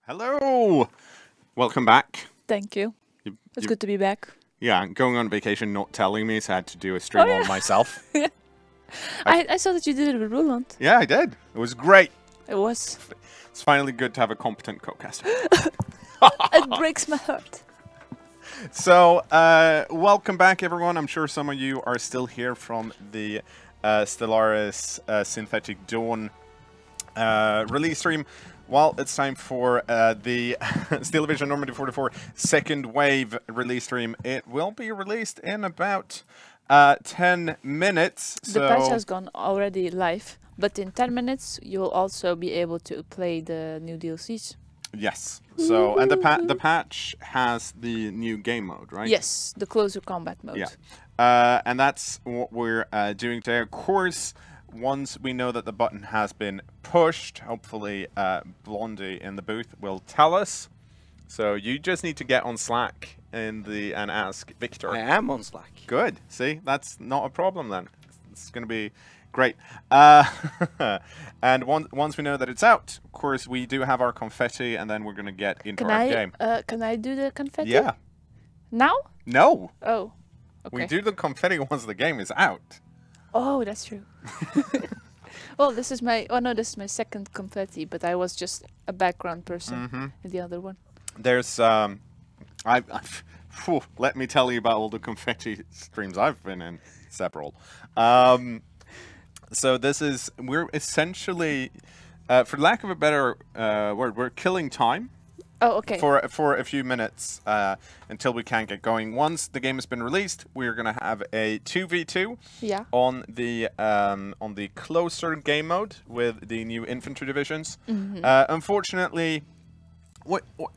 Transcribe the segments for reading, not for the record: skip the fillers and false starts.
Hello! Welcome back. Thank you. It's good to be back. Yeah, going on vacation, not telling me, so I had to do a stream on myself. Yeah. I saw that you did it with Roland. Yeah, I did. It was great. It was. It's finally good to have a competent co-caster. It breaks my heart. So, welcome back, everyone. I'm sure some of you are still here from the Stellaris Synthetic Dawn release stream. Well, it's time for the Invasion of Normandy 44 second wave release stream. It will be released in about 10 minutes. The patch has gone already live, but in 10 minutes you'll also be able to play the new DLCs. Yes. So, and the patch has the new game mode, right? Yes, the closer combat mode. Yeah. And that's what we're doing today. Of course, once we know that the button has been pushed, hopefully Blondie in the booth will tell us. So you just need to get on Slack and ask Victor. I am on Slack. Good. See, that's not a problem then. It's going to be great. And once we know that it's out, of course, we do have our confetti, and then we're going to get into our game. Can I do the confetti? Yeah. Now? No. Oh. Okay. We do the confetti once the game is out. Oh, that's true. Well, this is my this is my second confetti, but I was just a background person in the other one. There's let me tell you about all the confetti streams I've been in, several. So we're essentially, for lack of a better word, we're killing time. Oh, okay. For a few minutes until we can get going. Once the game has been released, we're gonna have a 2v2 on the closer game mode with the new infantry divisions. Unfortunately,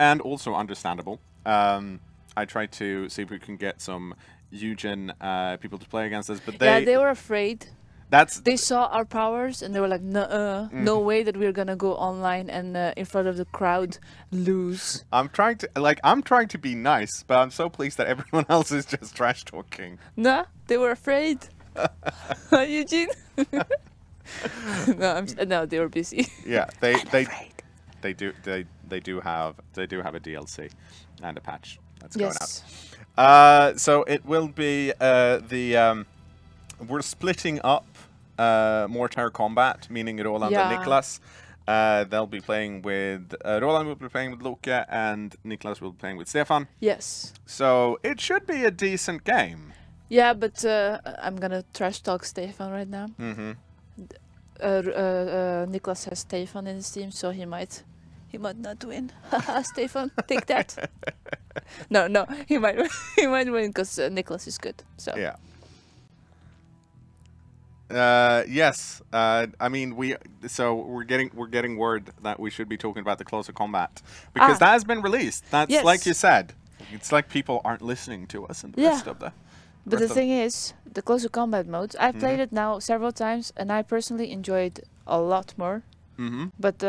and also understandable, I tried to see if we can get some Eugen people to play against us, but they were afraid. They saw our powers and they were like, no way that we're gonna go online and in front of the crowd lose. I'm trying to be nice, but I'm so pleased that everyone else is just trash talking. Nah, they were afraid. Eugene. No, they were busy. Yeah, they do have a DLC and a patch that's going out. So it will be we're splitting up mortar combat, meaning Roland and Niklas. They'll be playing with Roland will be playing with Luke, and Niklas will be playing with Stefan. Yes. So it should be a decent game. Yeah, but I'm gonna trash talk Stefan right now. Niklas has Stefan in his team, so he might not win. Haha, Stefan, take that. No, he might win because Niklas is good. So yeah. Yes. I mean, we're getting word that we should be talking about the closer combat because that has been released. That's like you said. It's like people aren't listening to us and the rest of the. But the thing is, the closer combat mode. I've played it now several times, and I personally enjoyed a lot more. But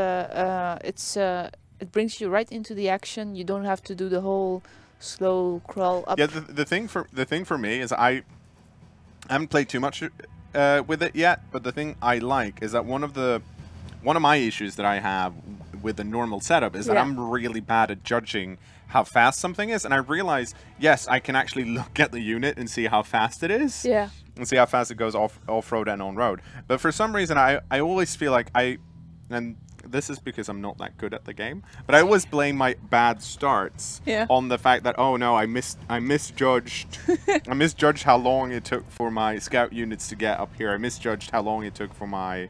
it brings you right into the action. You don't have to do the whole slow crawl up. Yeah. The thing for me is I haven't played too much with it yet, but the thing I like is that one of my issues that I have with the normal setup is that I'm really bad at judging how fast something is, and I realize, yes, I can actually look at the unit and see how fast it is, and see how fast it goes off-road and on-road. But for some reason, I always feel like and this is because I'm not that good at the game, but I always blame my bad starts on the fact that, oh no, I misjudged I misjudged how long it took for my scout units to get up here. I misjudged how long it took for my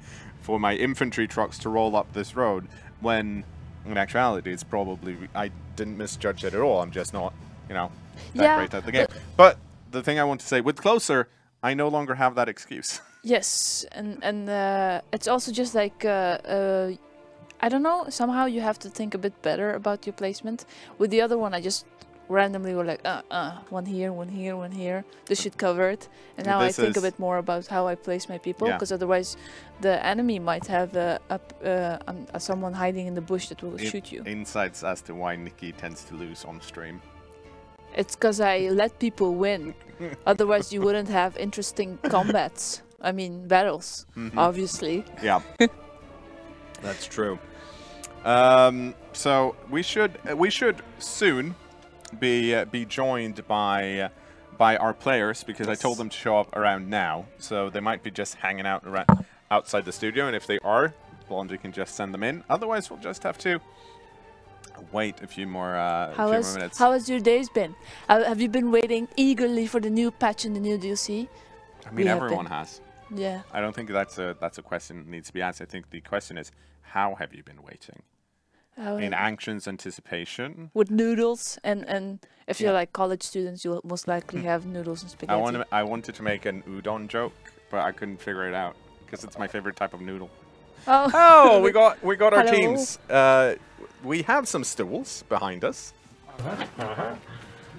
infantry trucks to roll up this road, when in actuality it's probably I didn't misjudge it at all. I'm just not, that great at the game. But the thing I want to say, with closer, I no longer have that excuse. Yes, and it's also just like I don't know, somehow you have to think a bit better about your placement. With the other one, I just randomly were like, one here, one here, one here. This should cover it. And now I think a bit more about how I place my people, because otherwise the enemy might have someone hiding in the bush that will shoot you. Insights as to why Nikki tends to lose on stream. It's because I let people win. Otherwise you wouldn't have interesting combats. I mean, battles, obviously. Yeah. That's true. So we should soon be joined by our players, because I told them to show up around now. So they might be just hanging out around outside the studio, and if they are, Blondie can just send them in. Otherwise, we'll just have to wait a few more minutes. How has your days been? Have you been waiting eagerly for the new patch and the new DLC? I mean, everyone has. Yeah. I don't think that's a question that needs to be asked. I think the question is, how have you been waiting? In anxious anticipation. With noodles, and if you're like college students, you'll most likely have noodles and spaghetti. I wanted to make an udon joke, but I couldn't figure it out because it's my favorite type of noodle. Oh, we got our teams. We have some stools behind us.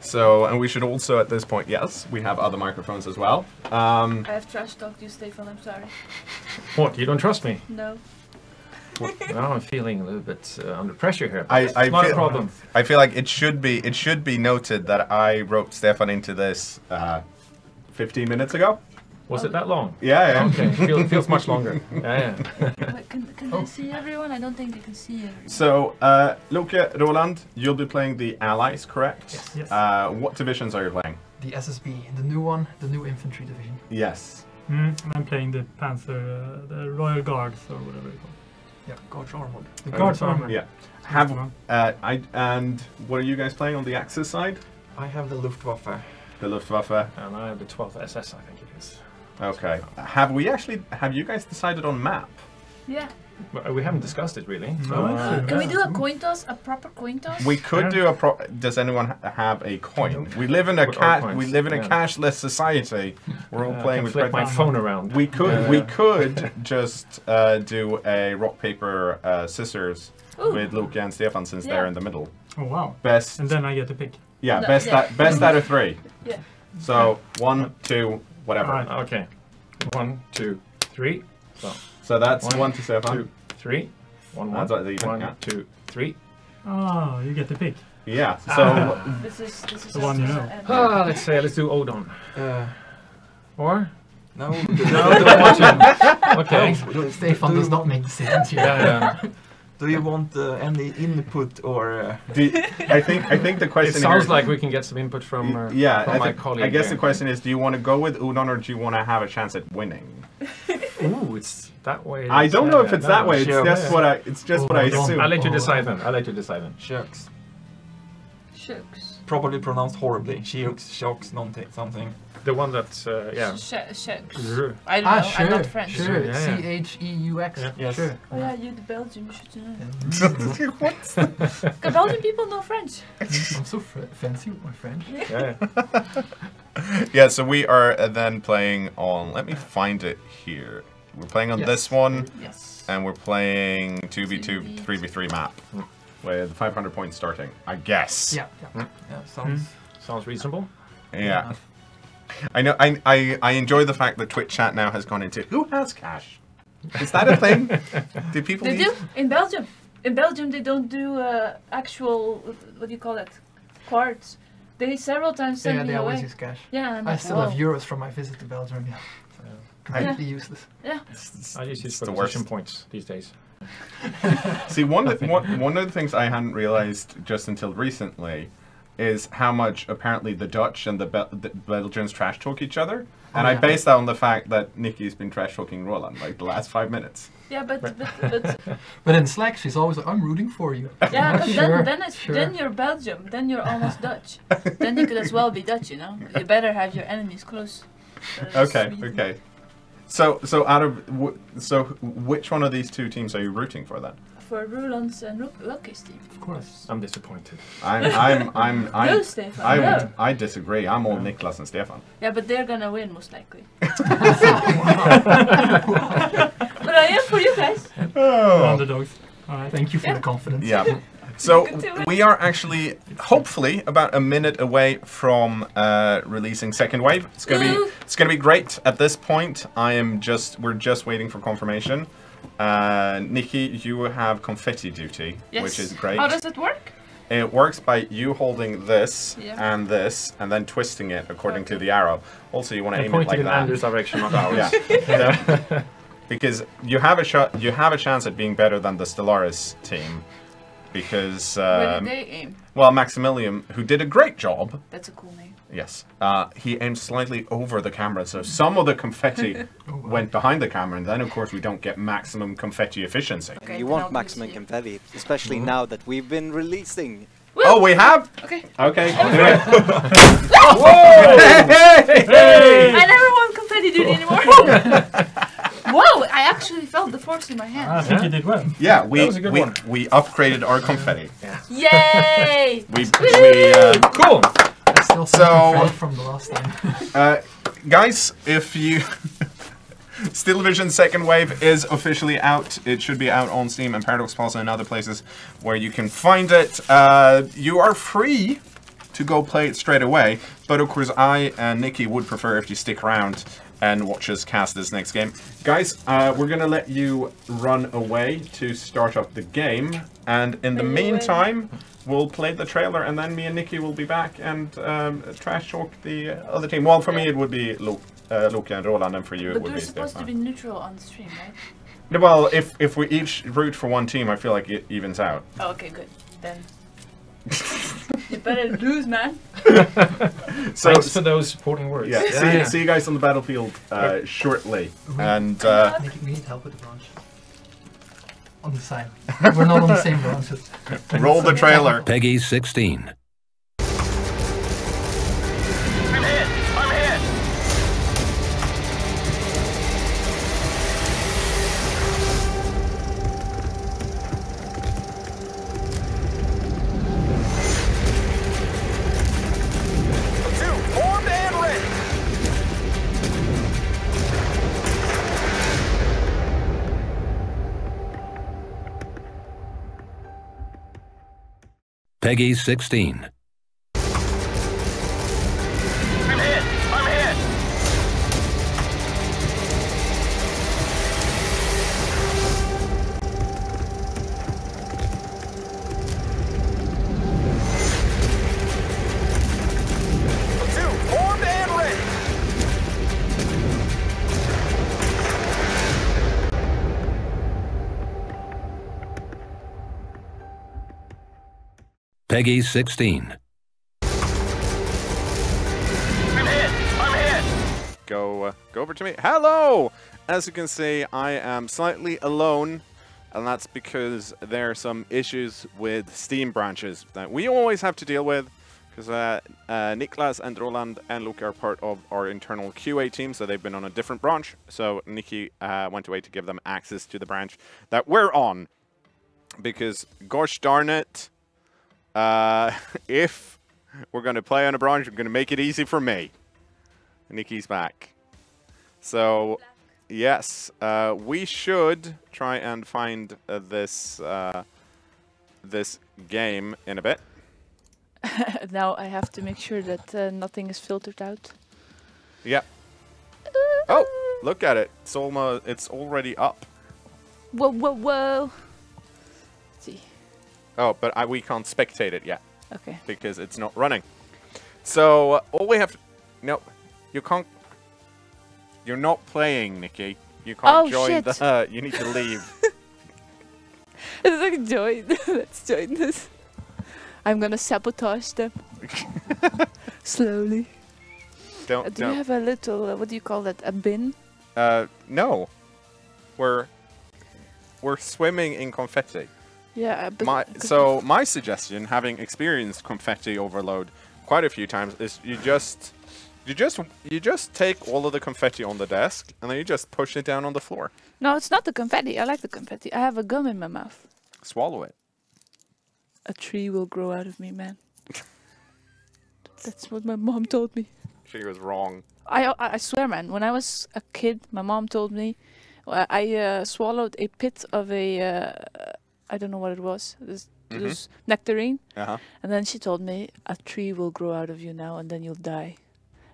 So, and we should also at this point, yes, we have other microphones as well. I have trash talked you, Stefan. I'm sorry. What? You don't trust me? No. Well, now I'm feeling a little bit under pressure here. Not a problem. I feel like it should be noted that I roped Stefan into this 15 minutes ago. Was it that long? Yeah. Okay, feels much longer. Yeah. Wait, can they see everyone? I don't think they can see everyone. So, Luke, Roland, you'll be playing the Allies, correct? Yes. What divisions are you playing? The SSB, the new one, the new infantry division. Yes. I'm playing the Panzer, the Royal Guards, or whatever it's called. Yeah, Guards Armored. The Guards Armored. Yeah. And what are you guys playing on the Axis side? I have the Luftwaffe. The Luftwaffe. And I have the 12th SS, I think it is. Okay. Have you guys decided on map? Yeah. Well, we haven't discussed it really. So, Can we do a coin toss, a proper coin toss? We could do does anyone have a coin? We live in a cashless society. We're all playing with flip my phone around. We could just do a rock paper scissors with Luke and Stefan, since they're in the middle. Oh wow. Best. And then I get to pick. Yeah, best out of 3. Yeah. So 1, 2, whatever. Right. Okay. 1, 2, 3. So that's 1 to Stefan. 2, 3. 1, 1. That's even, 1, 2, 3. Oh, you get to pick. Yeah. So this is the one you know. Let's do Odon. Or? No. Don't watch him. Okay. Stefan does not make decisions here. Yeah. Do you want any input or? I think the question. It sounds like we can get some input from my colleague. I guess the question is: do you want to go with Udon, or do you want to have a chance at winning? Ooh, it's that way. I don't know if it's that way. It's just what I. It's just what I assume. I'll let you decide then. Shucks. Shucks. Probably pronounced horribly. Shucks, something. The one that, Shucks. I don't know. I'm not French. Sure. C-H-E-U-X. Yes. Sure. Oh yeah, you're the Belgian. You should know. What? Because Belgian people know French. I'm so fancy with my French. Yeah. Yeah. So we are then playing on. Let me find it here. We're playing on this one. Yes. And we're playing 2v2, 3v3 map with 500 points starting. I guess. Yeah. Sounds reasonable. Yeah. I know. I enjoy the fact that Twitch chat now has gone into who has cash. Is that a thing? Do people? They do in Belgium. In Belgium, they don't do actual. What do you call it? Cards. They several times send me away. They always use cash. Yeah. I still have euros from my visit to Belgium. Yeah. Completely useless. Yeah. I use it for position points these days. See, one of the things I hadn't realized just until recently is how much apparently the Dutch and the Belgians trash talk each other, and I base that on the fact that Nikki's been trash talking Roland like the last 5 minutes. Yeah, but in Slack she's always like, I'm rooting for you. Yeah, but then you're Belgium, then you're almost Dutch. Then you could as well be Dutch, you know. You better have your enemies close. Okay. So which one of these two teams are you rooting for then? For Roland's and Lucky's team. Of course. I'm disappointed. No, Stefan. No. I disagree. I'm all Niklas and Stefan. Yeah, but they're gonna win most likely. But I am for you guys. Oh. Underdogs. All right. Thank you for the confidence. Yeah. So we are actually, hopefully, about a minute away from releasing second wave. It's gonna be great. At this point, we're just waiting for confirmation. Nikki, you have confetti duty, which is great. How does it work? It works by you holding this and this, and then twisting it according to the arrow. Also, you want to aim it like that. Pointing in Andrew's direction, not ours. Yeah. because you have a shot. You have a chance at being better than the Stellaris team, because Where did they aim? well, Maximilian, who did a great job. That's a cool name. Yes, he aimed slightly over the camera, so some of the confetti went behind the camera, and then of course we don't get maximum confetti efficiency. Okay, You then want I'll maximum use you. confetti, especially now that we've been releasing. Oh, we have. Okay. Okay. Whoa! I never want confetti dude anymore. Whoa! I actually felt the force in my I hand. think you did well. Yeah, we That was a good one. we upgraded our confetti. Yay! We Cool. I still So- from the last time. guys, if you Steel Division Second Wave is officially out. It should be out on Steam and Paradox Plaza and other places where you can find it. You are free to go play it straight away, but of course I and Nikki would prefer if you stick around and watch us cast this next game. Guys, we're gonna let you run away to start up the game, and in the meantime, we'll play the trailer, and then me and Nikki will be back and trash talk the other team. Well, for me it would be Luca and Roland, and for you it But would we're be supposed to Stefan. be neutral on the stream, right? Well, if we each root for one team, I feel like it evens out. Oh, okay, good. Then you better lose, man. So, Thanks for those supporting words. yeah, see you guys on the battlefield shortly. And We need help with the branch. On the side. We're not on the same branch. roll the trailer. Peggy 16. Peggy 16. Peggy 16. Go over to me. Hello! As you can see, I am slightly alone, and that's because there are some issues with Steam branches that we always have to deal with, because Niklas and Roland and Luke are part of our internal QA team, so they've been on a different branch. So Nikki went away to give them access to the branch that we're on, because gosh darn it, if we're going to play on a branch, we're going to make it easy for me. Nikki's back. So, yes, we should try and find this this game in a bit. Now I have to make sure that nothing is filtered out. Yeah. Oh, look at it. It's already up. Whoa, whoa, whoa. Let's see. Oh, but we can't spectate it yet Okay. because it's not running. So all we have to... No, you can't... You're not playing, Nikki. You can't Oh, join shit. the... You need to leave. It's like join. Let's join this. I'm gonna sabotage them. Slowly. Don't... Do you have a little, what do you call that, a bin? No. We're swimming in confetti. Yeah, but... So my suggestion, having experienced confetti overload quite a few times, is you just take all of the confetti on the desk and then you just push it down on the floor. No, it's not the confetti. I like the confetti. I have a gum in my mouth. Swallow it. A tree will grow out of me, man. That's what my mom told me. She was wrong. I swear, man. When I was a kid, my mom told me I swallowed a pit of a I don't know what it was. This nectarine, Uh-huh. and then she told me a tree will grow out of you now, and then you'll die.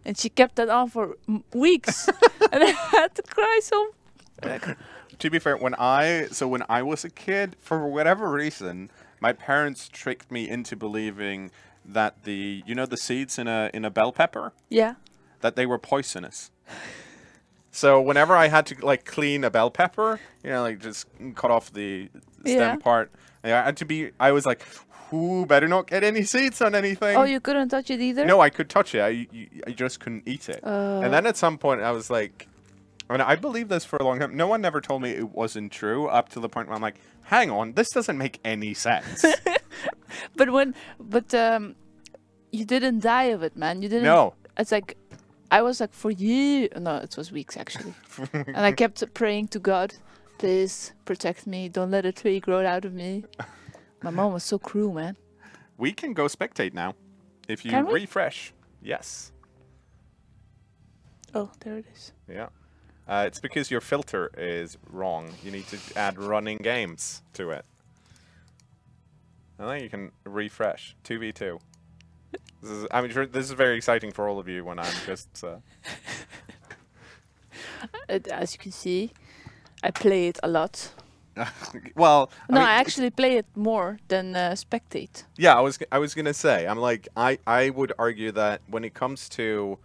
And she kept that on for weeks, and I had to cry so. To be fair, when I was a kid, for whatever reason, my parents tricked me into believing that the seeds in a bell pepper, Yeah. that they were poisonous. So whenever I had to like clean a bell pepper, you know, like just cut off the stem part, I had to be. I was like, "Ooh, better not get any seeds on anything." Oh, you couldn't touch it either? No, I could touch it. I just couldn't eat it. And then at some point, I was like, I mean, I believed this for a long time. No one ever told me it wasn't true up to the point where I'm like, hang on, this doesn't make any sense. But you didn't die of it, man. You didn't. No. It's like, I was like for years. No, it was weeks actually. And I kept praying to God, please protect me. Don't let a tree grow out of me. My mom was so cruel, man. We can go spectate now. If you Can we? refresh. Yes. Oh, there it is. Yeah. It's because your filter is wrong. You need to add running games to it. And then you can refresh. 2v2. I'm sure this is very exciting for all of you when I'm just... As you can see, I play it a lot. Well, No, I mean, I actually play it more than spectate. yeah, I was gonna say, I'm like, I would argue that when it comes to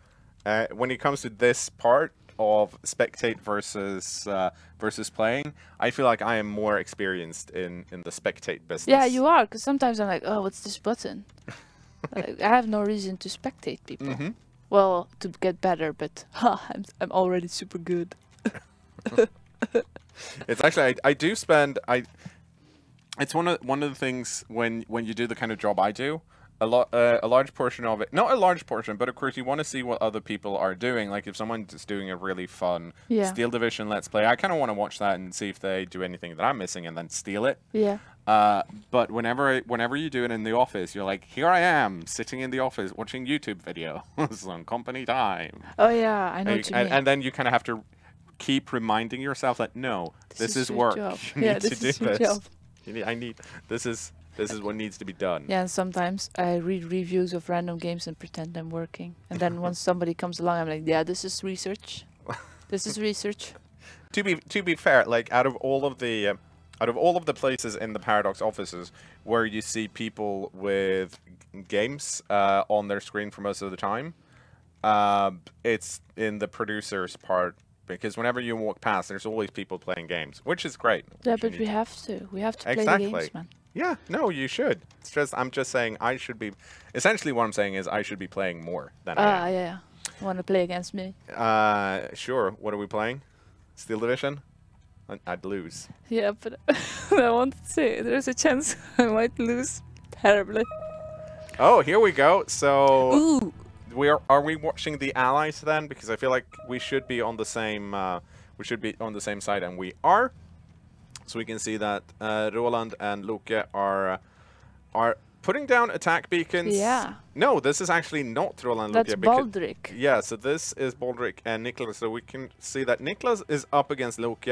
this part of spectate versus playing, I feel like I am more experienced in the spectate business. Yeah, you are, because sometimes I'm like, oh, what's this button? Like, I have no reason to spectate people. Mm-hmm. Well, to get better, but I'm already super good. It's actually I do spend it's one of the things when you do the kind of job I do, a large portion of it, not a large portion, but of course you want to see what other people are doing. Like if someone's doing a really fun Steel Division Let's Play, I kind of want to watch that and see if they do anything that I'm missing and then steal it. Yeah. But whenever you do it in the office, you're like, here I am sitting in the office watching YouTube videos on company time. Oh yeah, I know what you mean. And then you kind of have to keep reminding yourself that no, this is your work. job. You Yeah, need to this do is your this. job. This is what needs to be done. Yeah, and sometimes I read reviews of random games and pretend I'm working. And then once somebody comes along, I'm like, yeah, this is research. This is research. To be fair, like out of all of the places in the Paradox offices where you see people with games on their screen for most of the time, it's in the producers part, because whenever you walk past, there's always people playing games, which is great. Yeah, but we have to. We have to play the games, man. Yeah, no, you should. It's just I'm just saying I should be. Essentially, what I'm saying is I should be playing more than I am. Yeah. Want to play against me? Sure. What are we playing? Steel Division? I'd lose. Yeah, but I want to say there's a chance I might lose terribly. Oh, here we go. So Ooh. are we watching the allies then? Because I feel like we should be on the same side, and we are. So we can see that Roland and Luke are putting down attack beacons. Yeah. No, this is actually not Roland and That's Luke. Baldric. Yeah, so this is Baldric and Niklas. So we can see that Niklas is up against Luke,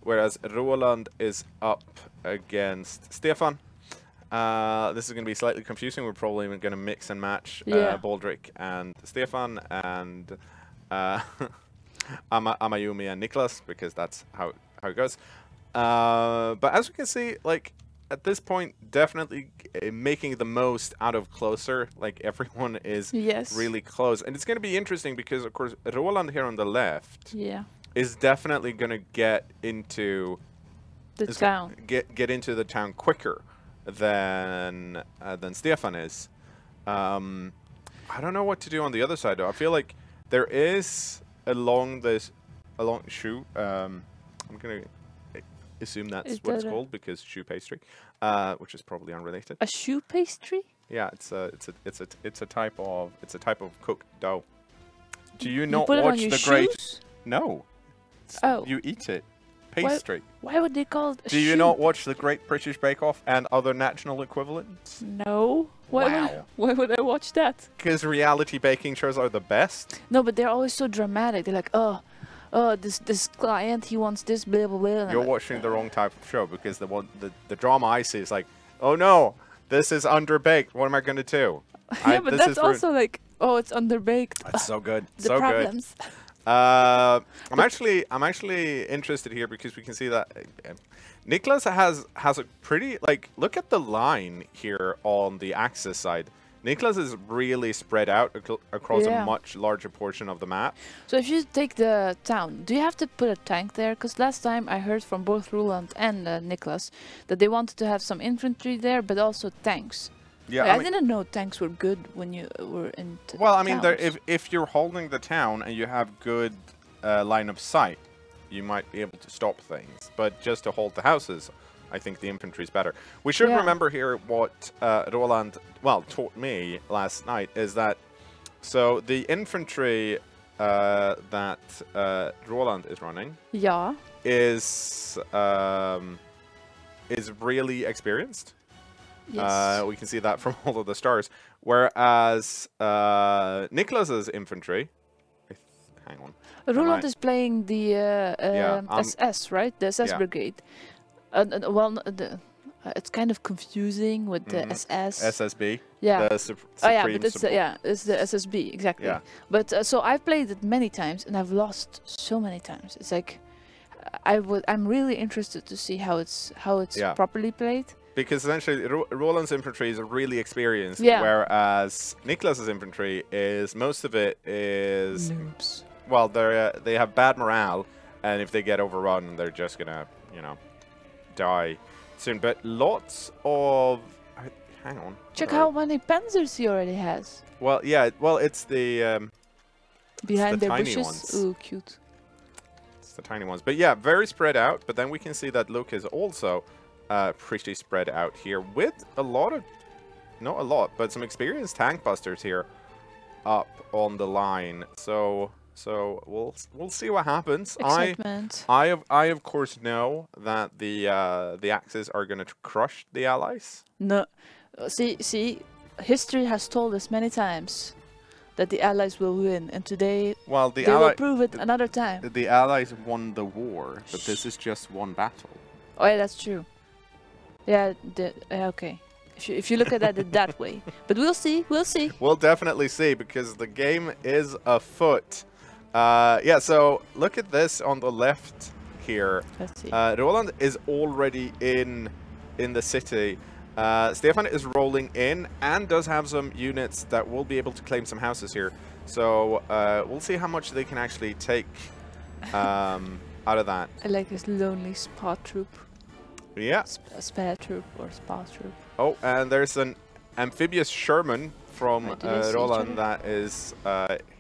whereas Roland is up against Stefan. This is going to be slightly confusing. We're probably going to mix and match Baldric and Stefan and Amayumi and Niklas, because that's how it goes. But as we can see, like at this point, definitely making the most out of closer. Like everyone is really close, and it's going to be interesting because, of course, Roland here on the left is definitely going to get into the town. Get into the town quicker than Stefan is. I don't know what to do on the other side though. I feel like there is along shoe. I'm gonna assume that's what it's called because shoe pastry, which is probably unrelated. A shoe pastry? Yeah, it's a type of cooked dough. Do you not put it watch on your the shoes? Great? No. Oh. You eat it. Pastry. Why would they call it a Do you shoe? not watch the Great British Bake Off and other national equivalents? No. Wow. Why would I watch that? Because reality baking shows are the best. No, but they're always so dramatic. They're like, oh, this client, he wants this, blah, blah, blah. And You're watching the wrong type of show, because the drama I see is like, oh no, this is underbaked. What am I going to do? Yeah, but that's also like, oh, it's underbaked. That's so good. The so problems. good. I'm actually interested here because we can see that Niklas has a pretty, like, look at the line here on the Axis side. Niklas is really spread out across a much larger portion of the map. So if you take the town, do you have to put a tank there? Because last time I heard from both Roland and Niklas that they wanted to have some infantry there, but also tanks. Yeah, I didn't know tanks were good when you were in. Well, I mean, if you're holding the town and you have good line of sight, you might be able to stop things. But just to hold the houses, I think the infantry is better. We should remember here what Roland, taught me last night is that, so the infantry that Roland is running is really experienced. Yes. We can see that from all of the stars. Whereas Niklas's infantry, hang on. Roland is playing the SS, right? The SS brigade. It's kind of confusing with the SS. SSB. Yeah. The but it's the SSB exactly. Yeah. But so I've played it many times and I've lost so many times. It's like I'm really interested to see how it's properly played. Because essentially, Roland's infantry is really experienced, whereas Niklas's infantry is most of it is noobs. Well, they have bad morale, and if they get overrun, they're just gonna die soon. But lots of hang on. Check how many panzers he already has. Well, yeah. Well, it's the behind their tiny bushes. Ones. Ooh, cute. It's the tiny ones, but yeah, very spread out. But then we can see that Luke is also pretty spread out here with a lot of, not a lot, but some experienced tank busters here up on the line. So we'll see what happens. Excitement. I of course know that the Axis are going to crush the Allies. No, see, history has told us many times that the Allies will win, and today they will prove it another time. The Allies won the war, but this is just one battle. Oh yeah, that's true. Yeah, okay. If you look at it that way, but we'll see. We'll definitely see because the game is afoot. Yeah, so look at this on the left here. Let's see. Roland is already in the city. Stefan is rolling in and does have some units that will be able to claim some houses here. So we'll see how much they can actually take out of that. I like this lonely spa troop. Yeah. Spare troop or spa troop. Oh, and there's an amphibious Sherman from Roland that is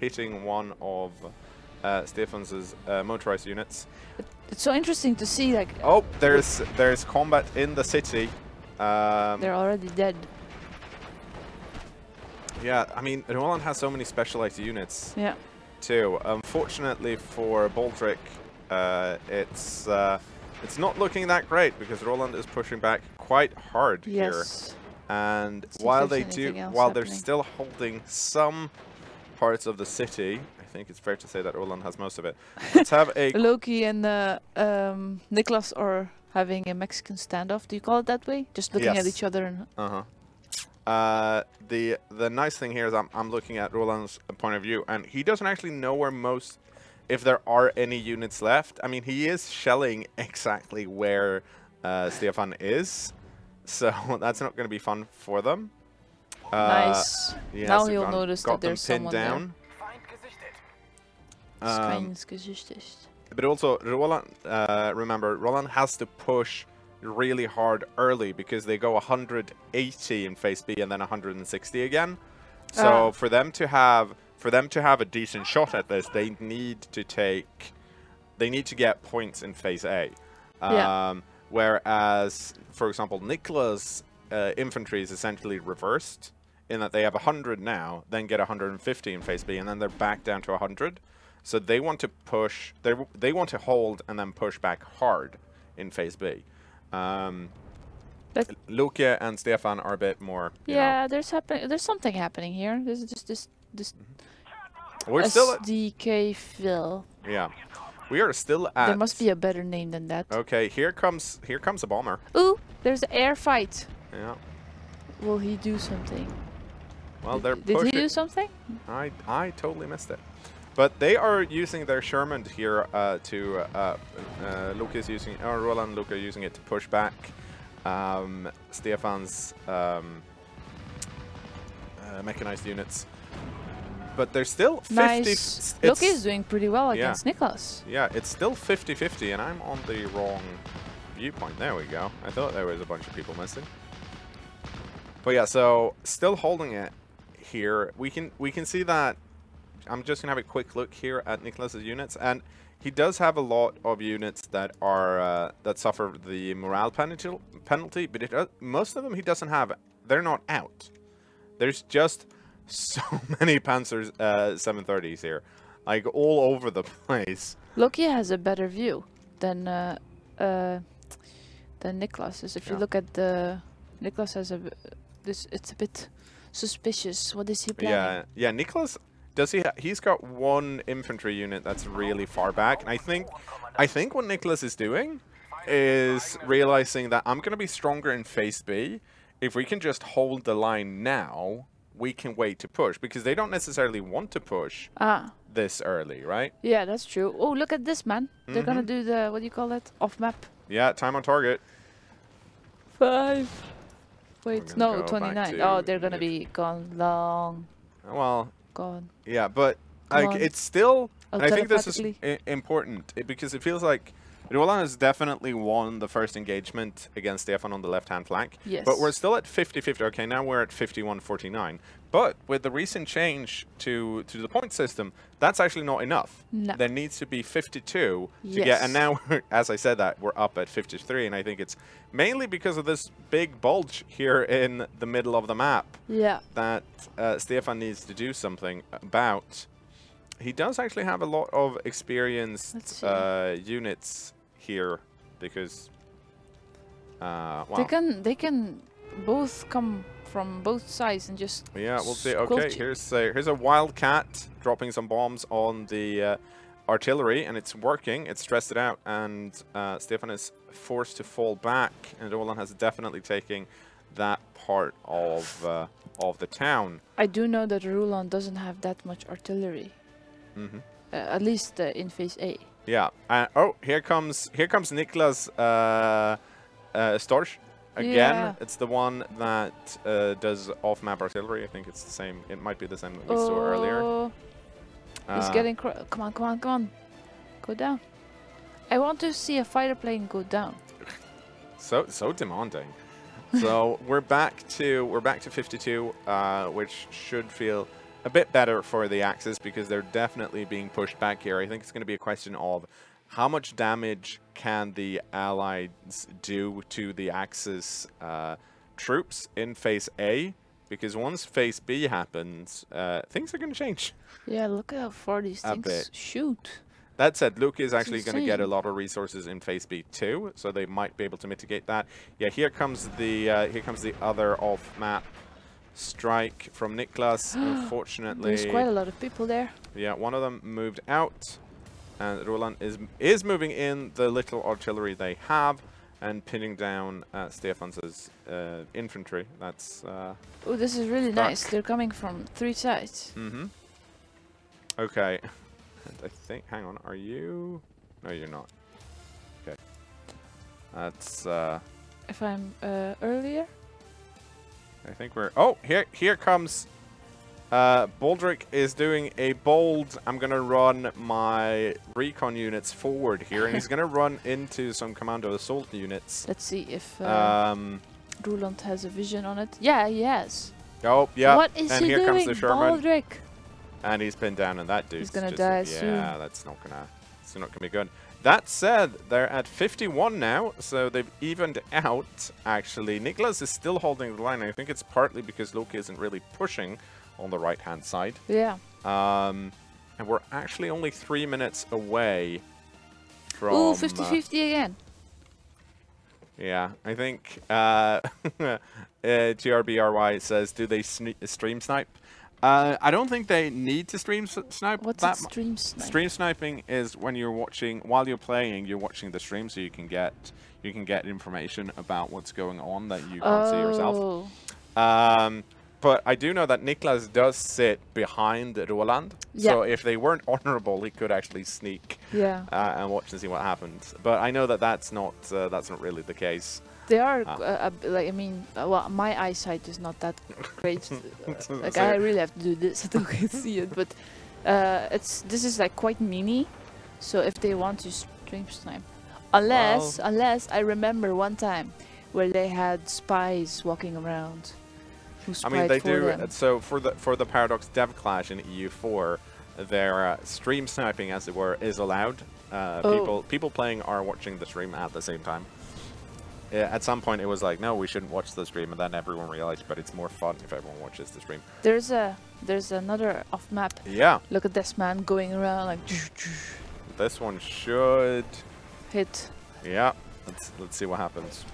hitting one of Stefan's motorized units. It's so interesting to see, like. Oh, there's combat in the city. They're already dead. Yeah, I mean, Roland has so many specialized units. Yeah. Too. Unfortunately for Baldric, it's not looking that great because Roland is pushing back quite hard here. And while they're still holding some parts of the city, I think it's fair to say that Roland has most of it. Let's have a Loki and Niklas are having a Mexican standoff. Do you call it that way? Just looking at each other and. The nice thing here is I'm looking at Roland's point of view, and he doesn't actually know where if there are any units left. I mean, he is shelling exactly where Stefan is, so that's not going to be fun for them. Nice. Yeah, now so he'll notice that there's someone down. There. But also, Roland, remember, Roland has to push really hard early because they go 180 in phase B and then 160 again. So for them to have a decent shot at this, they need to get points in phase A. Whereas, for example, Niklas' infantry is essentially reversed in that they have 100 now, then get 150 in phase B, and then they're back down to 100. So they want to push, they want to hold and then push back hard in phase B. Luke and Stefan are a bit more. Yeah, there's something happening here. This is just this. We're still at SDK Phil. Yeah, we are still at. There must be a better name than that. Okay, here comes a bomber. Ooh, there's an air fight. Yeah. Will he do something? Well, they're Did pushing. he do something? I totally missed it. But they are using their Sherman here Luke is using, or Roland and Luke are using it to push back Stefan's mechanized units. But there's still 50... Nice. Loki is doing pretty well against Nicholas. Yeah, it's still 50-50, and I'm on the wrong viewpoint. There we go. I thought there was a bunch of people missing. But yeah, so still holding it here. We can see that. I'm just gonna have a quick look here at Nicholas's units, and he does have a lot of units that are that suffer the morale penalty, but most of them he doesn't have. They're not out. There's just so many Panzer 730s here, like all over the place. Loki has a better view than Nicholas. If you look at the Nicholas has it's a bit suspicious. What is he planning? Yeah. Nicholas, does he? He's got one infantry unit that's really far back, and I think what Nicholas is doing is realizing that I'm going to be stronger in phase B. If we can just hold the line now, we can wait to push, because they don't necessarily want to push this early, right? Yeah, that's true. Oh, look at this, man. They're gonna do the, what do you call it? Off map. Yeah, time on target. 5. Wait, no, 29. Oh, they're gonna be gone long. Well, gone. Yeah, but like it's still. And I think this is important because it feels like Roland has definitely won the first engagement against Stefan on the left-hand flank. Yes. But we're still at 50-50. Okay, now we're at 51-49. But with the recent change to the point system, that's actually not enough. No. There needs to be 52 to get, and now, as I said that, we're up at 53, and I think it's mainly because of this big bulge here in the middle of the map that Stefan needs to do something about. He does actually have a lot of experienced units here because wow. They can both come from both sides and just we'll see. Okay, here's a Wildcat dropping some bombs on the artillery, and it's working. It's stressed it out, and Stefan is forced to fall back, and Roland has definitely taken that part of the town. I do know that Roland doesn't have that much artillery. At least in phase A. Yeah. Oh, here comes Niklas Storch again. Yeah. It's the one that does off-map artillery. I think it's the same. It might be the same that we saw earlier. He's getting come on, go down. I want to see a fighter plane go down. So demanding. So we're back to 52, which should feel a bit better for the Axis because they're definitely being pushed back here. I think it's going to be a question of how much damage can the Allies do to the Axis troops in phase A, because once phase B happens, things are going to change. Yeah, look at how far these things shoot. That said, Luke is actually going to get a lot of resources in phase B too, so they might be able to mitigate that. Yeah, here comes the other off-map strike from Niklas. Unfortunately, there's quite a lot of people there. Yeah, one of them moved out, and Roland is moving in the little artillery they have and pinning down Stefan's infantry. That's oh, this is really nice. They're coming from 3 sides. Okay. And I think, hang on, are you? No, you're not. Okay. That's if I'm earlier. I think we're... Oh, here comes... Baldric is doing a bold... I'm going to run my recon units forward here, and he's going to run into some commando assault units. Let's see if Roland has a vision on it. Yeah, he has. Oh, yeah. What is and he here doing, comes the Sherman. Baldric? And he's pinned down, and that dude's he's going to die soon. Yeah, that's not going to be good. That said, they're at 51 now, so they've evened out, actually. Niklas is still holding the line. I think it's partly because Loki isn't really pushing on the right-hand side. Yeah. And we're actually only 3 minutes away from... Ooh, 50-50 again. Yeah, I think TRBRY says, do they stream snipe? I don't think they need to stream snipe. What's that? Stream snipe? Stream sniping is when you're watching, while you're playing, you're watching the stream, so you can get information about what's going on that you can't see yourself. But I do know that Niklas does sit behind Roland, so if they weren't honorable, he could actually sneak and watch and see what happens. But I know that that's not really the case. They are like, I mean, well, my eyesight is not that great. Like I really have to do this to see it, but this is like quite mini. So if they want to stream snipe, unless I remember one time where they had spies walking around. I mean, they do. Them. So for the Paradox Dev Clash in EU4, their stream sniping, as it were, is allowed. People playing are watching the stream at the same time. At some point, it was like, no, we shouldn't watch the stream, and then everyone realized, but it's more fun if everyone watches the stream. There's another off map. Yeah. Look at this man going around like. This one should hit. Yeah. Let's see what happens.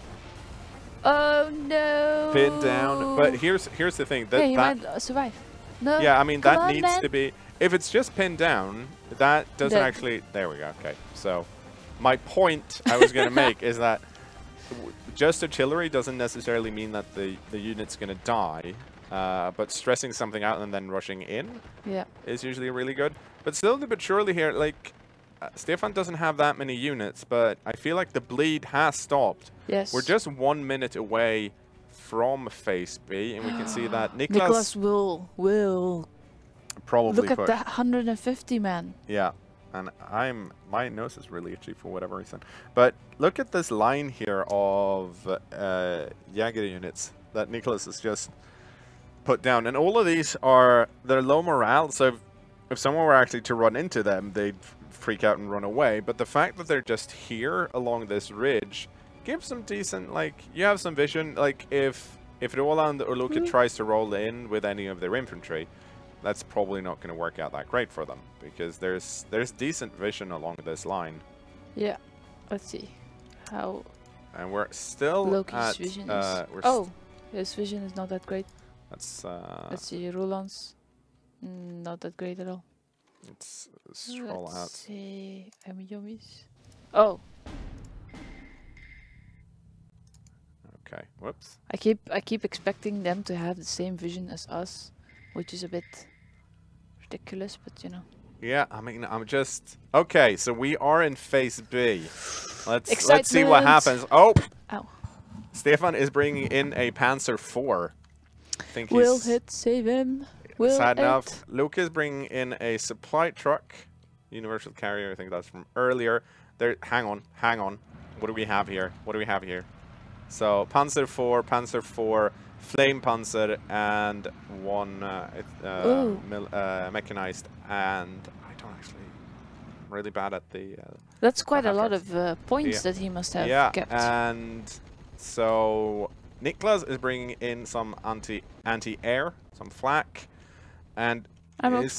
Oh no! Pin down. But here's the thing. That he might survive. No. Yeah, I mean that needs to be. If it's just pinned down, that doesn't actually. There we go. Okay. So, my point I was going to make is that just artillery doesn't necessarily mean that the unit's going to die, but stressing something out and then rushing in is usually really good. But slowly but surely here, like. Stefan doesn't have that many units, but I feel like the bleed has stopped. Yes. We're just 1 minute away from phase B, and we can see that Nicholas will probably look at that 150 man. Yeah, and my nose is really itchy for whatever reason. But look at this line here of Jaeger units that Nicholas has just put down, and all of these they're low morale. So if someone were actually to run into them, they'd freak out and run away, but the fact that they're just here along this ridge gives them decent, like, you have some vision. Like if Roland or Luca tries to roll in with any of their infantry, that's probably not going to work out that great for them, because there's decent vision along this line. Yeah, let's see how. And we're still Loki's vision is. His vision is not that great. Let's see, Roland's not that great at all. Let's scroll out. Let's see. Oh. Okay. Whoops. I keep expecting them to have the same vision as us, which is a bit ridiculous, but you know. Yeah, I mean, I'm just okay. So we are in phase B. Let's see what happens. Oh. Ow. Stefan is bringing in a Panzer IV. I think we'll hit save him. Sad enough. Luke is bringing in a supply truck, universal carrier. I think that's from earlier. There. Hang on. What do we have here? So Panzer IV, Flame Panzer, and one mechanized. And I don't actually. I'm really bad at the. That's quite a lot of points that he must have kept. And so Niklas is bringing in some anti-air, some flak. And is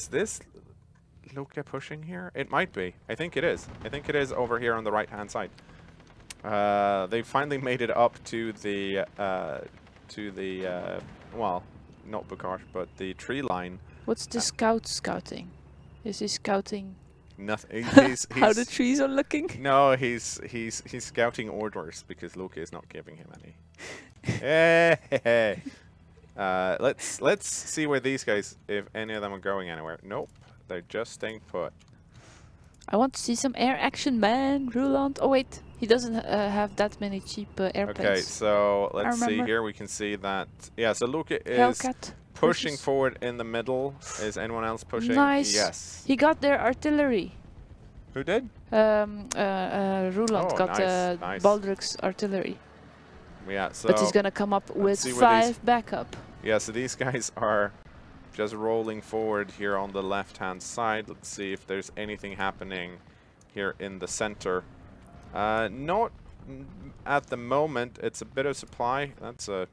this Luca pushing here? It might be. I think it is. I think it is over here on the right-hand side. They finally made it up to the well, not Bukar, but the tree line. What's the scout scouting? Is he scouting? Nothing. He's how the trees are looking? No, he's scouting orders because Luca is not giving him any. Hey. Let's see where these guys, if any of them are going anywhere. Nope, they're just staying put. I want to see some air action, man. Roland. Oh wait, he doesn't have that many cheap airplanes. Okay, so let's see here. We can see that. Yeah, so Luca is pushing forward in the middle. Is anyone else pushing? Nice. Yes. He got their artillery. Who did? Roland got Baldric's artillery. Yeah, so but he's gonna come up with 5 backup. Yeah, so these guys are just rolling forward here on the left-hand side. Let's see if there's anything happening here in the center. Not at the moment. It's a bit of supply. That's a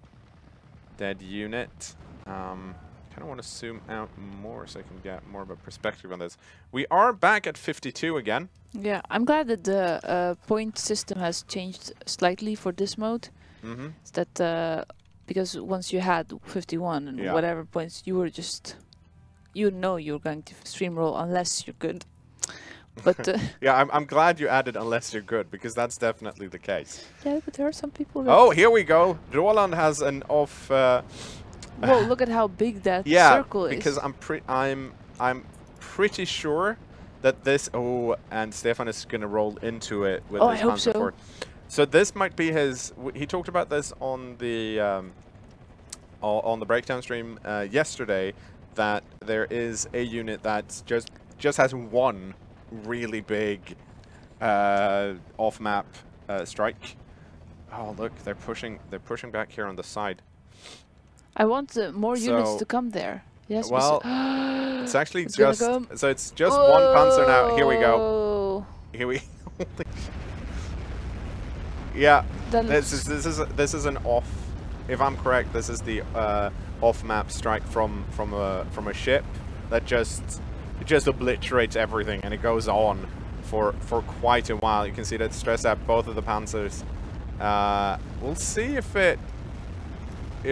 dead unit. Kind of want to zoom out more so I can get more of a perspective on this. We are back at 52 again. Yeah, I'm glad that the point system has changed slightly for this mode. Mm-hmm. It's that because once you had 51 and whatever points, you were just, you know, you're going to stream roll unless you're good. But yeah, I'm glad you added unless you're good, because that's definitely the case. Yeah, but there are some people. Oh, here we go. Roland has an off. Whoa! Look at how big that circle is. Because I'm pretty sure that this. Oh, and Stefan is gonna roll into it with his I hope so. Panzer IV. So this might be his. He talked about this on the breakdown stream yesterday. That there is a unit that just has one really big off-map strike. Oh look, they're pushing back here on the side. I want more units to come there. Yes. Well, it's actually just so it's just one panzer now. Here we go. Here we. Yeah. This is an off. If I'm correct, this is the off-map strike from a ship that just obliterates everything, and it goes on for quite a while. You can see that stress at both of the panzers. We'll see if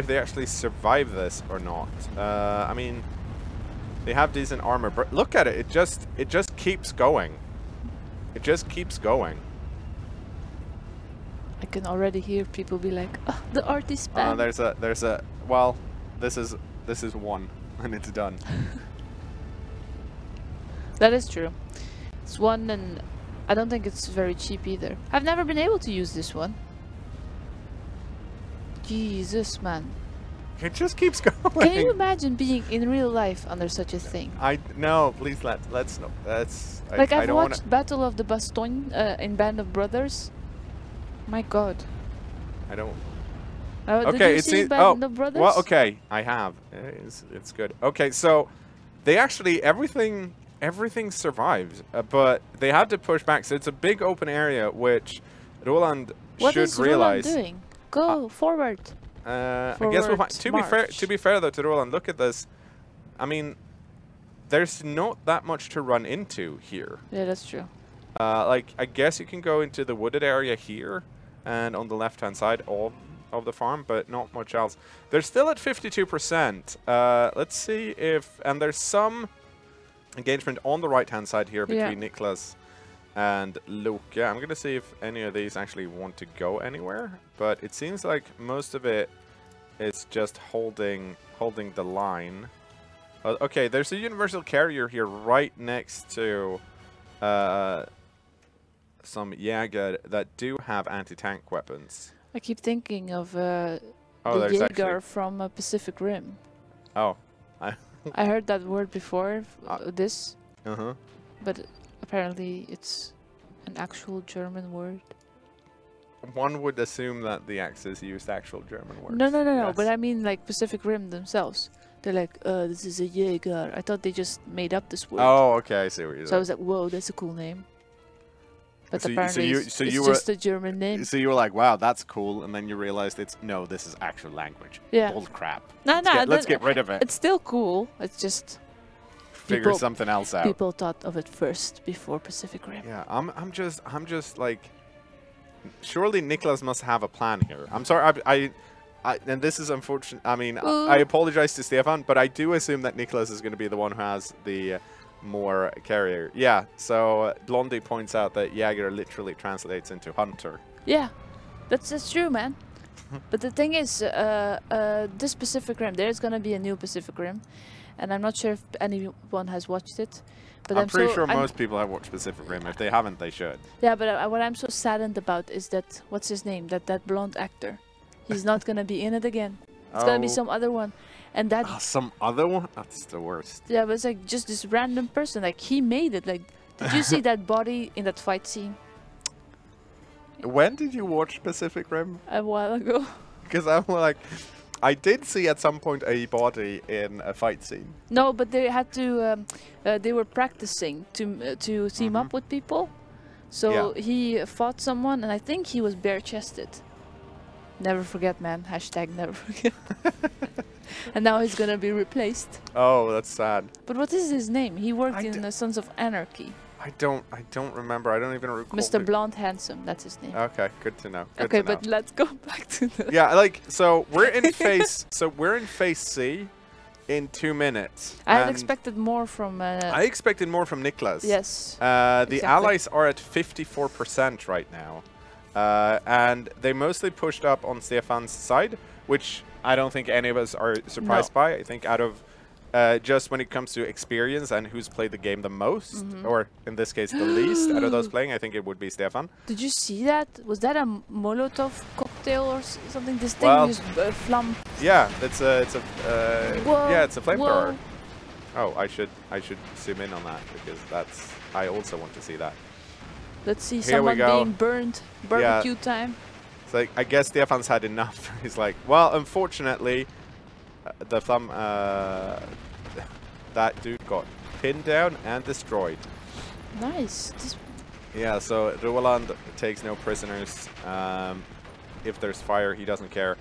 they actually survive this or not. I mean, they have decent armor, but look at it. It just keeps going. It just keeps going. I can already hear people be like, oh, the art is spam. There's a well, this is one and it's done. That is true. It's one, and I don't think it's very cheap either. I've never been able to use this one. Jesus, man. It just keeps going. Can you imagine being in real life under such a thing? No, please let's no. That's like I I've don't watched Battle of the Bastogne in Band of Brothers. My God. I don't. Okay, did you it see Band of Brothers? Well, okay, I have. It's good. Okay, so they actually everything survives, but they had to push back. So it's a big open area, which Roland should realize. What is Roland doing? Go forward. I guess we'll find. To be fair though, to Roland, look at this. I mean, there's not that much to run into here. Yeah, that's true. Like I guess you can go into the wooded area here, and on the left-hand side of the farm, but not much else. They're still at 52%. Let's see if, and there's some engagement on the right-hand side here between Niklas and Luke. Yeah, I'm gonna see if any of these actually want to go anywhere, but it seems like most of it is just holding the line. Okay, there's a universal carrier here right next to some Jäger that do have anti-tank weapons. I keep thinking of the there's Jäger from Pacific Rim. Oh. I heard that word before, this. Uh-huh. But apparently it's an actual German word. One would assume that the Axis used actual German words. No, Yes. but I mean like Pacific Rim themselves. They're like, this is a Jäger. I thought they just made up this word. Oh, okay, I see what you're saying. So I was like, whoa, that's a cool name. But So apparently it's just a German name. So you were like, wow, that's cool, and then you realized this is actual language. Yeah. Bull crap. Let's get rid of it. It's still cool. It's just Figure something else out. People thought of it first before Pacific Rim. Yeah, I'm just like, surely Niklas must have a plan here. I'm sorry, I and this is unfortunate. I mean, I apologize to Stefan, but I do assume that Niklas is going to be the one who has the more carrier. Yeah, so Blondie points out that Jäger literally translates into hunter. Yeah, that's true, man. But the thing is, this Pacific Rim, there's going to be a new Pacific Rim, and I'm not sure if anyone has watched it. But I'm pretty sure most people have watched Pacific Rim. If they haven't, they should. Yeah, but what I'm so saddened about is that, what's his name? That blonde actor. He's not going to be in it again. It's going to be some other one. And that... some other one? That's the worst. Yeah, but it's like just this random person. Like, he made it. Like, did you see that body in that fight scene? When did you watch Pacific Rim? A while ago. Because I'm like... I did see at some point a body in a fight scene. No, but they had to... they were practicing to team up with people. So he fought someone, and I think he was bare-chested. Never forget, man. Hashtag never forget. And now he's gonna be replaced. Oh, that's sad. But what is his name? He worked in the Sons of Anarchy. I don't remember. I don't even recall. Mr. Blonde Handsome, that's his name. Okay, good to know. Good okay, to know. but let's go back to the... Yeah, like, so we're in phase... so we're in phase C in 2 minutes. I had expected more from... I expected more from Niklas. Yes. The Allies are at 54% right now. And they mostly pushed up on Stefan's side, which I don't think any of us are surprised by. I think out of just when it comes to experience and who's played the game the most, or in this case the least out of those playing, I think it would be Stefan. Did you see that? Was that a Molotov cocktail or something? This thing Well, just flum. Yeah, it's a yeah, it's a flamethrower. Whoa. Oh, I should zoom in on that because I also want to see that. Let's see Here we someone go. being burned. Barbecue time. It's like, I guess Stefan's had enough. He's like, well, unfortunately, the thumb, that dude got pinned down and destroyed. Nice. Yeah, so Roland takes no prisoners. If there's fire, he doesn't care.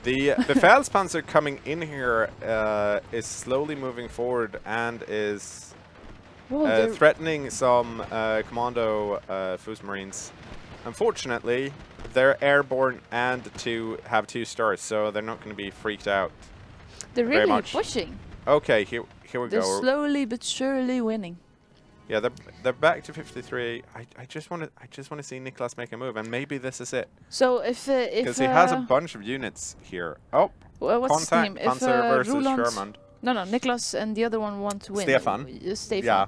The Befehlspanzer coming in here is slowly moving forward and is threatening some Commando Fußmarines. Unfortunately, they're airborne and have 2 stars, so they're not going to be freaked out. They're really pushing. Okay, here we They're go. slowly but surely winning. Yeah, they're back to 53. I just want to see Niklas make a move, and maybe this is it. So if Because he has a bunch of units here. Oh, well, what's his contact name? Panzer versus Roland, Sherman. No, Niklas and the other one want to win. Stefan. Stefan. Yeah.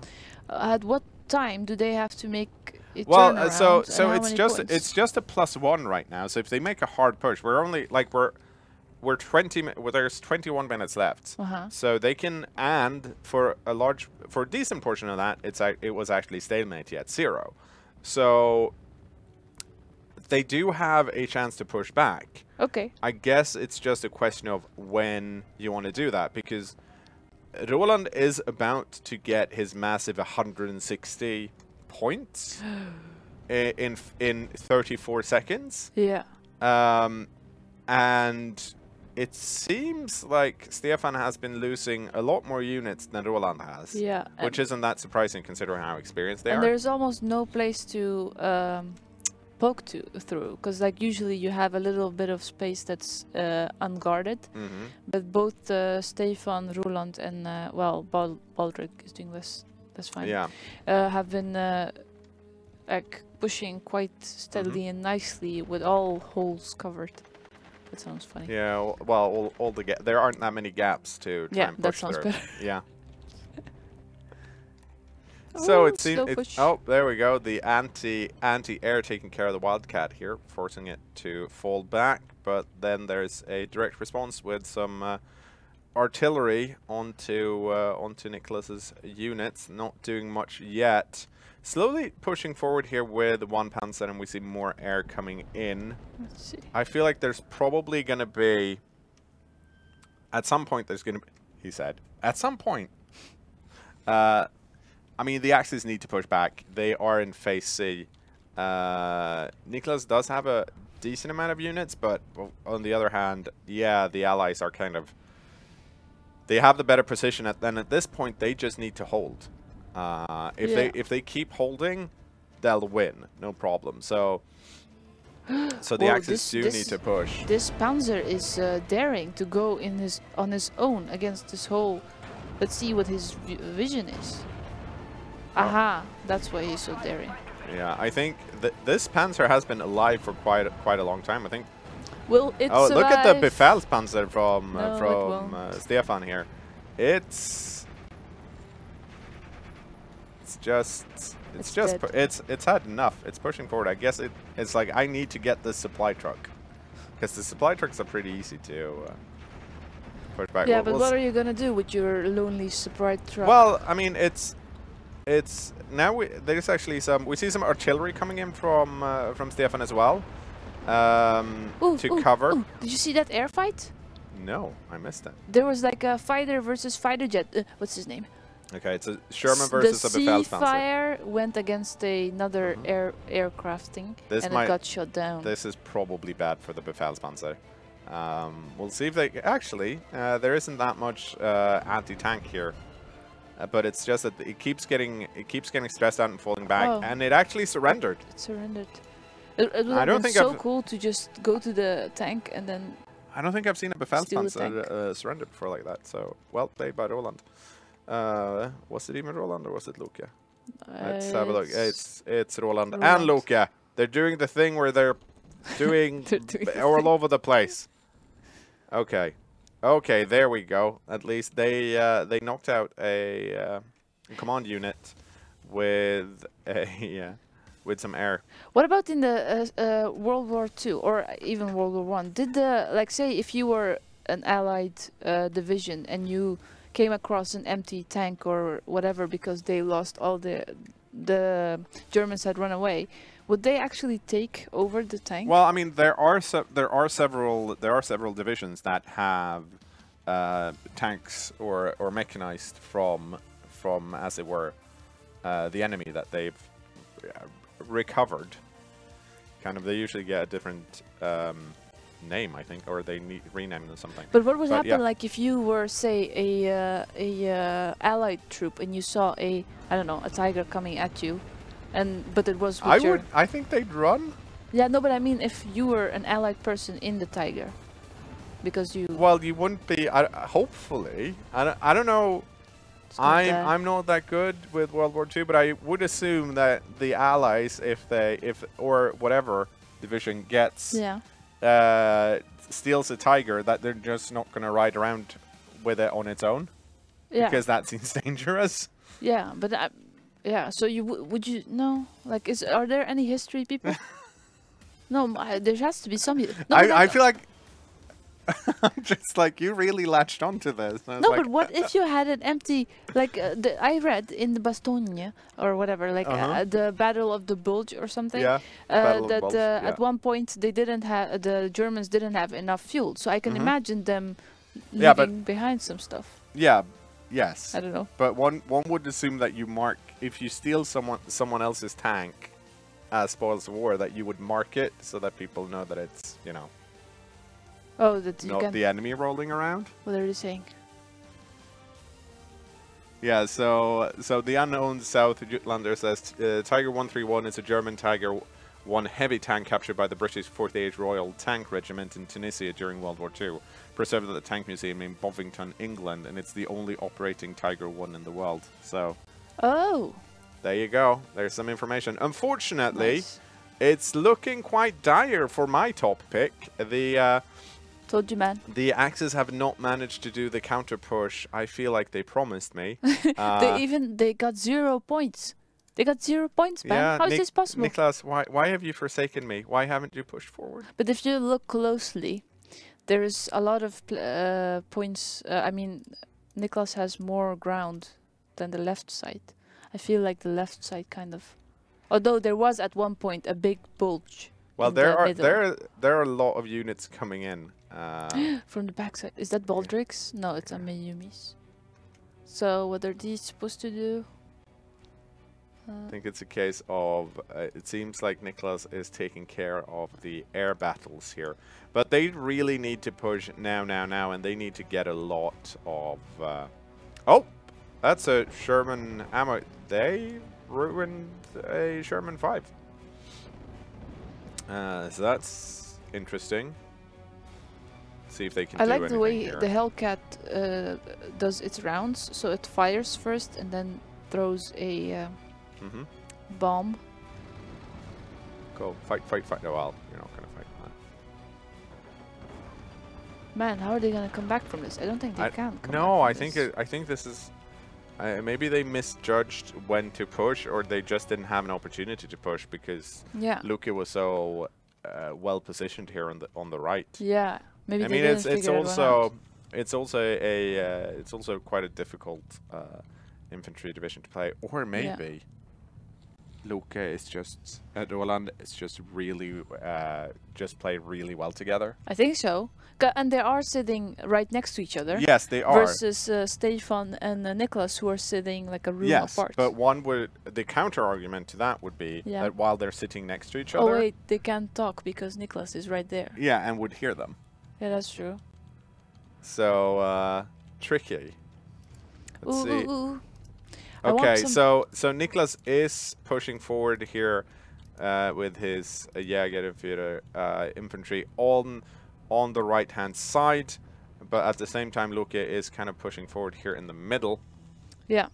At what time do they have to make it Well, turn so around, and how it's many just points? it's just a +1 right now. So if they make a hard push, we're only like we're 20. Well, there's 21 minutes left. So they can, and for a decent portion of that, it was actually stalemate yet 0. So they do have a chance to push back. Okay. I guess it's just a question of when you want to do that, because Roland is about to get his massive 160 points in 34 seconds. Yeah. And it seems like Stefan has been losing a lot more units than Roland has. Yeah. Which isn't that surprising considering how experienced they are. And there's almost no place to poke through, because like usually you have a little bit of space that's unguarded. But both Stefan, Roland, and well, Baldric is doing this. That's fine. Yeah. Have been like pushing quite steadily and nicely with all holes covered. That sounds funny. Yeah, well, there aren't that many gaps to try and push that sounds through. better. Yeah. So Oh, it seems. slow push. Oh, there we go. The anti-air taking care of the Wildcat here, forcing it to fall back. But then there's a direct response with some artillery onto Niklas's units. Not doing much yet. Slowly pushing forward here with 1 Panzer, and we see more air coming in. Let's see. I feel like there's probably going to be, at some point there's going to be, he said, at some point. I mean, the Axis need to push back. They are in phase C. Niklas does have a decent amount of units, but on the other hand, yeah, the Allies are kind of, they have the better position. Then at this point, they just need to hold. If they keep holding, they'll win, no problem. So the Axis need to push. This Panzer is daring to go on his own against this whole. Let's see what his vision is. Aha, that's why he's so daring. Yeah, I think this Panzer has been alive for quite a long time. I think. Will it survive? Look at the Befehlspanzer from Stefan here. It's had enough. It's pushing forward. I guess it's like, I need to get the supply truck, because the supply trucks are pretty easy to push back. Yeah, but what are you gonna do with your lonely supply truck? Well, I mean, it's now there's actually we see some artillery coming in from Stefan as well, to cover. Ooh. Did you see that air fight? No, I missed it. There was like a fighter versus fighter jet. What's his name? Okay, it's a Sherman versus a Befehlspanzer. The Seafire went against another aircraft thing, and it got shot down. This is probably bad for the Befehlspanzer. We'll see if they actually. There isn't that much anti-tank here, but it's just that it keeps getting stressed out and falling back, and it actually surrendered. It surrendered. It would have been so cool to just go to the tank and then. I don't think I've seen a Befehlspanzer surrender before like that. So well played by Roland. Was it even Roland or was it Luca? Let's have a look. It's Roland and Luca. They're doing the thing where they're doing all over the place. Okay. Okay, there we go. At least they knocked out a command unit with a with some air. What about in the World War II or even World War One? Did like say if you were an Allied division and you came across an empty tank or whatever because they lost all the Germans had run away, would they actually take over the tank? Well, I mean, there are several divisions that have tanks or mechanized from as it were the enemy that they've recovered. Kind of, they usually get a different name, I think, or they rename them something. But what would happen, yeah. like, if you were, say, a Allied troop and you saw I don't know, a Tiger coming at you, but it was with I think they'd run. Yeah, no, but I mean, if you were an Allied person in the Tiger, because you. Well, you wouldn't be. Hopefully, I don't know. I'm not that good with World War II, but I would assume that the Allies, if or whatever division gets steals a Tiger, that they're just not going to ride around with it on its own, because that seems dangerous. Yeah, but yeah. So would you no? Like, are there any history people? No, there has to be some. No, I feel like. I'm just like, you really latched onto this. No, like, but what if you had an empty, like I read in the Bastogne or whatever, like the Battle of the Bulge or something. Yeah. At one point they didn't have the Germans didn't have enough fuel, so I can imagine them leaving behind some stuff. Yeah. Yes. I don't know. But one would assume that you mark, if you steal someone else's tank as spoils of war, that you would mark it so that people know that it's, you know. Oh, that you not the enemy rolling around. What are you saying? Yeah, so the unknown South Jutlander says Tiger 131 is a German Tiger 1 heavy tank captured by the British 48th Royal Tank Regiment in Tunisia during World War II, preserved at the Tank Museum in Bovington, England, and it's the only operating Tiger 1 in the world. So. Oh. There you go. There's some information. Unfortunately, it's looking quite dire for my top pick. Told you, man. The Axis have not managed to do the counter push I feel like they promised me. They got 0 points. They got 0 points, man. Yeah, how is this possible? Niklas, why have you forsaken me? Why haven't you pushed forward? But if you look closely, there is a lot of points. I mean, Niklas has more ground than the left side. I feel like the left side kind of. Although there was at one point a big bulge. Well, there are a lot of units coming in. From the backside. Is that Baldric's? No, it's Ameyumi's. So what are these supposed to do? I think it's a case of, it seems like Niklas is taking care of the air battles here. But they really need to push now, and they need to get a lot of... oh! That's a Sherman ammo. They ruined a Sherman 5. So that's interesting. See if they can do anything. I like the way here. the Hellcat does its rounds. So it fires first and then throws a bomb. Go fight. No, well, you're not gonna fight that. Man, how are they gonna come back from this? I don't think they can. No, I think this is. Maybe they misjudged when to push, or they just didn't have an opportunity to push because Luke was so well positioned here on the right. Yeah, maybe. I mean, it's also quite a difficult infantry division to play, or maybe Luke is just Roland is just really just play really well together. I think so. And they are sitting right next to each other. Yes, they are. Versus Stefan and Niklas, who are sitting like a room apart. But the counter argument to that would be that while they're sitting next to each other. Oh wait, they can't talk because Niklas is right there. Yeah, and would hear them. Yeah, that's true. So tricky. Let's see. Ooh. Okay, so Niklas is pushing forward here with his Jägerführer infantry on the right-hand side, but at the same time, Luke is kind of pushing forward here in the middle. Yeah.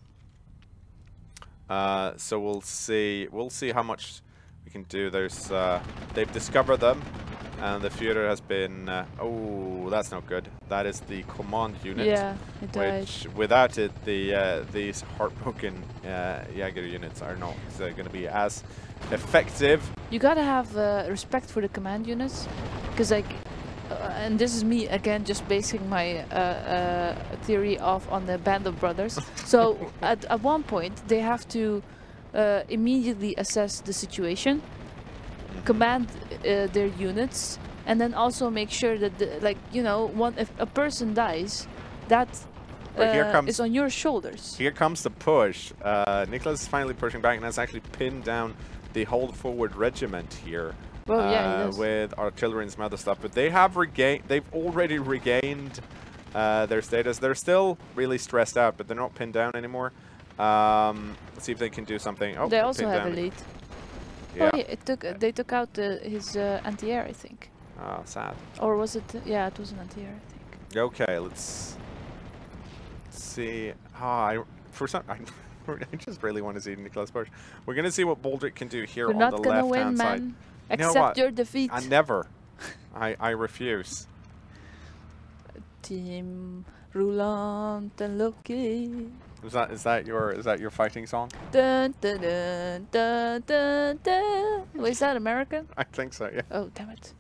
So we'll see how much we can do. There's they've discovered them. And the Führer has been... oh, that's not good. That is the command unit. Yeah, it died. Which, without it, these heartbroken Jaeger units are not going to be as effective. You gotta have respect for the command units, because like, and this is me again just basing my theory off on the Band of Brothers. So at one point they have to immediately assess the situation, command their units, and then also make sure that like, you know, if a person dies, that is on your shoulders. Here comes the push. Nicholas is finally pushing back and has actually pinned down the hold forward regiment here. Well, yeah, with artillery and some other stuff, but they have they've already regained their status. They're still really stressed out, but they're not pinned down anymore. Let's see if they can do something. Oh, they also have a lead. Yeah. Oh, yeah, they took out his anti-air, I think. Oh, sad. Or was it? Yeah, it was an anti-air, I think. Okay, let's see. I just really want to see Nicholas push. We're gonna see what Baldric can do here on the left-hand side. You're not gonna win, man. Accept your defeat. I never. I refuse. Team Roulant and Loki. Is that your fighting song? Dun dun dun dun dun dun. Was that American? I think so. Yeah. Oh, damn it.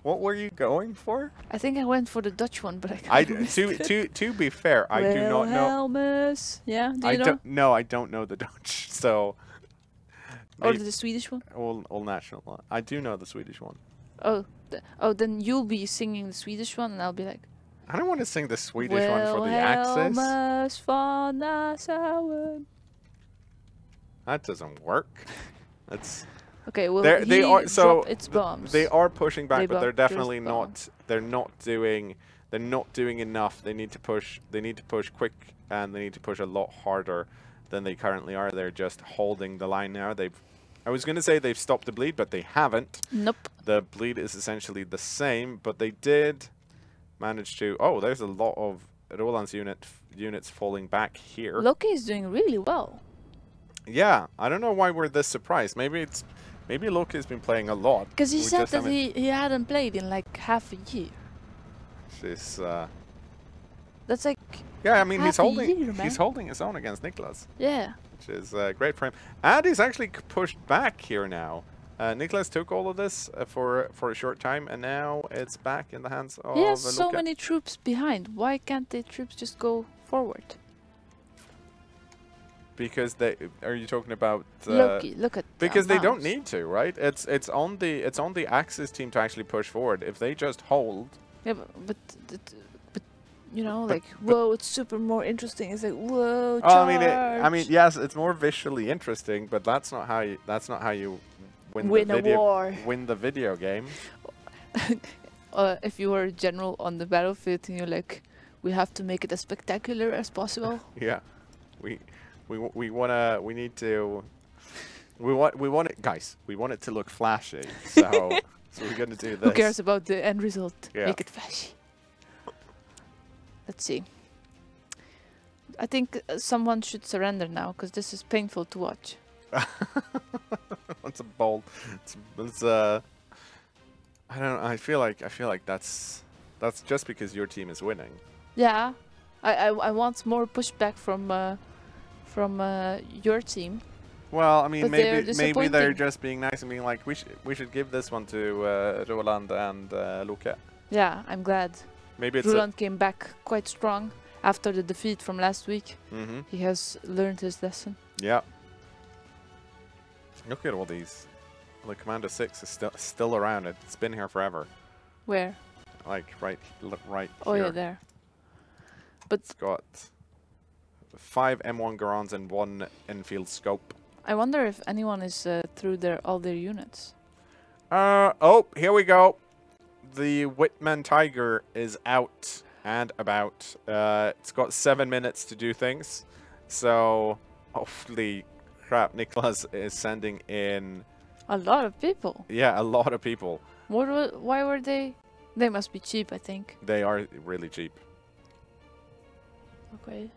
What were you going for? I think I went for the Dutch one, but I can't. To be fair, I do not know. Helmus. Yeah, do you know? No, I don't know the Dutch. So. Or the Swedish one? All national one. I do know the Swedish one. Oh, then you'll be singing the Swedish one, and I'll be like. I don't want to sing the Swedish one for the Axis. That doesn't work. That's. Okay, well, they are so its bombs. They are pushing back, but they're definitely bombs. They're not doing enough. They need to push. They need to push quick, and they need to push a lot harder than they currently are. They're just holding the line now. I was going to say they've stopped the bleed, but they haven't. Nope. The bleed is essentially the same, but they did manage to. Oh, there's a lot of Roland's units falling back here. Loki is doing really well. Yeah, I don't know why we're this surprised. Maybe Loki's been playing a lot. Because he said that he hadn't played in like half a year. That's like. Yeah, I mean he's holding his own against Nicholas. Yeah. Which is great for him, and he's actually pushed back here now. Nicholas took all of this for a short time, and now it's back in the hands of. He has so many troops behind. Why can't the troops just go forward? Because are you talking about Loki? Look at because they don't need to, right? It's on the Axis team to actually push forward. If they just hold. Yeah, but you know, like whoa, it's super more interesting. It's like whoa. Charge. I mean, yes, it's more visually interesting, but that's not how you win the video game. If you were a general on the battlefield and you're like, we have to make it as spectacular as possible. Yeah, we want it, guys. We want it to look flashy. So we're gonna do this. Who cares about the end result? Yeah. Make it flashy. Let's see. I think someone should surrender now because this is painful to watch. It's a bold. It's I don't know. I feel like that's just because your team is winning. Yeah, I want more pushback from your team. Well, I mean, maybe they're just being nice and being like, we should give this one to Roland and Luke. Yeah, I'm glad. Maybe it's Roland came back quite strong after the defeat from last week. Mm-hmm. He has learned his lesson. Yeah. Look at all these. The Commando 6 is still around. It's been here forever. Where? Like right oh, here. Yeah, there. But it's got 5 M1 Garons and 1 Enfield scope. I wonder if anyone is through all their units. Oh, here we go. The Whitman Tiger is out and about. It's got 7 minutes to do things. So, hopefully, crap, Nicholas is sending in... A lot of people. Yeah, a lot of people. Why were they? They must be cheap, I think. They are really cheap. Okay.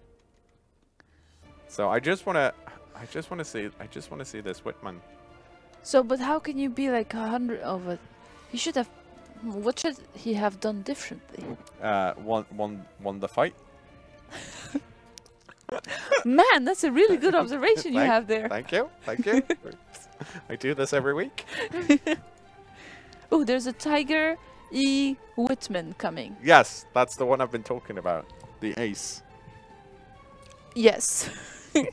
So I just want to see this Whitman. So, but how can you be like 100 of it? He should have. What should he have done differently? Won the fight. Man, that's a really good observation you have there. Thank you. Thank you. I do this every week. Oh, there's a Tiger E. Whitman coming. Yes, that's the one I've been talking about. The ace. Yes. All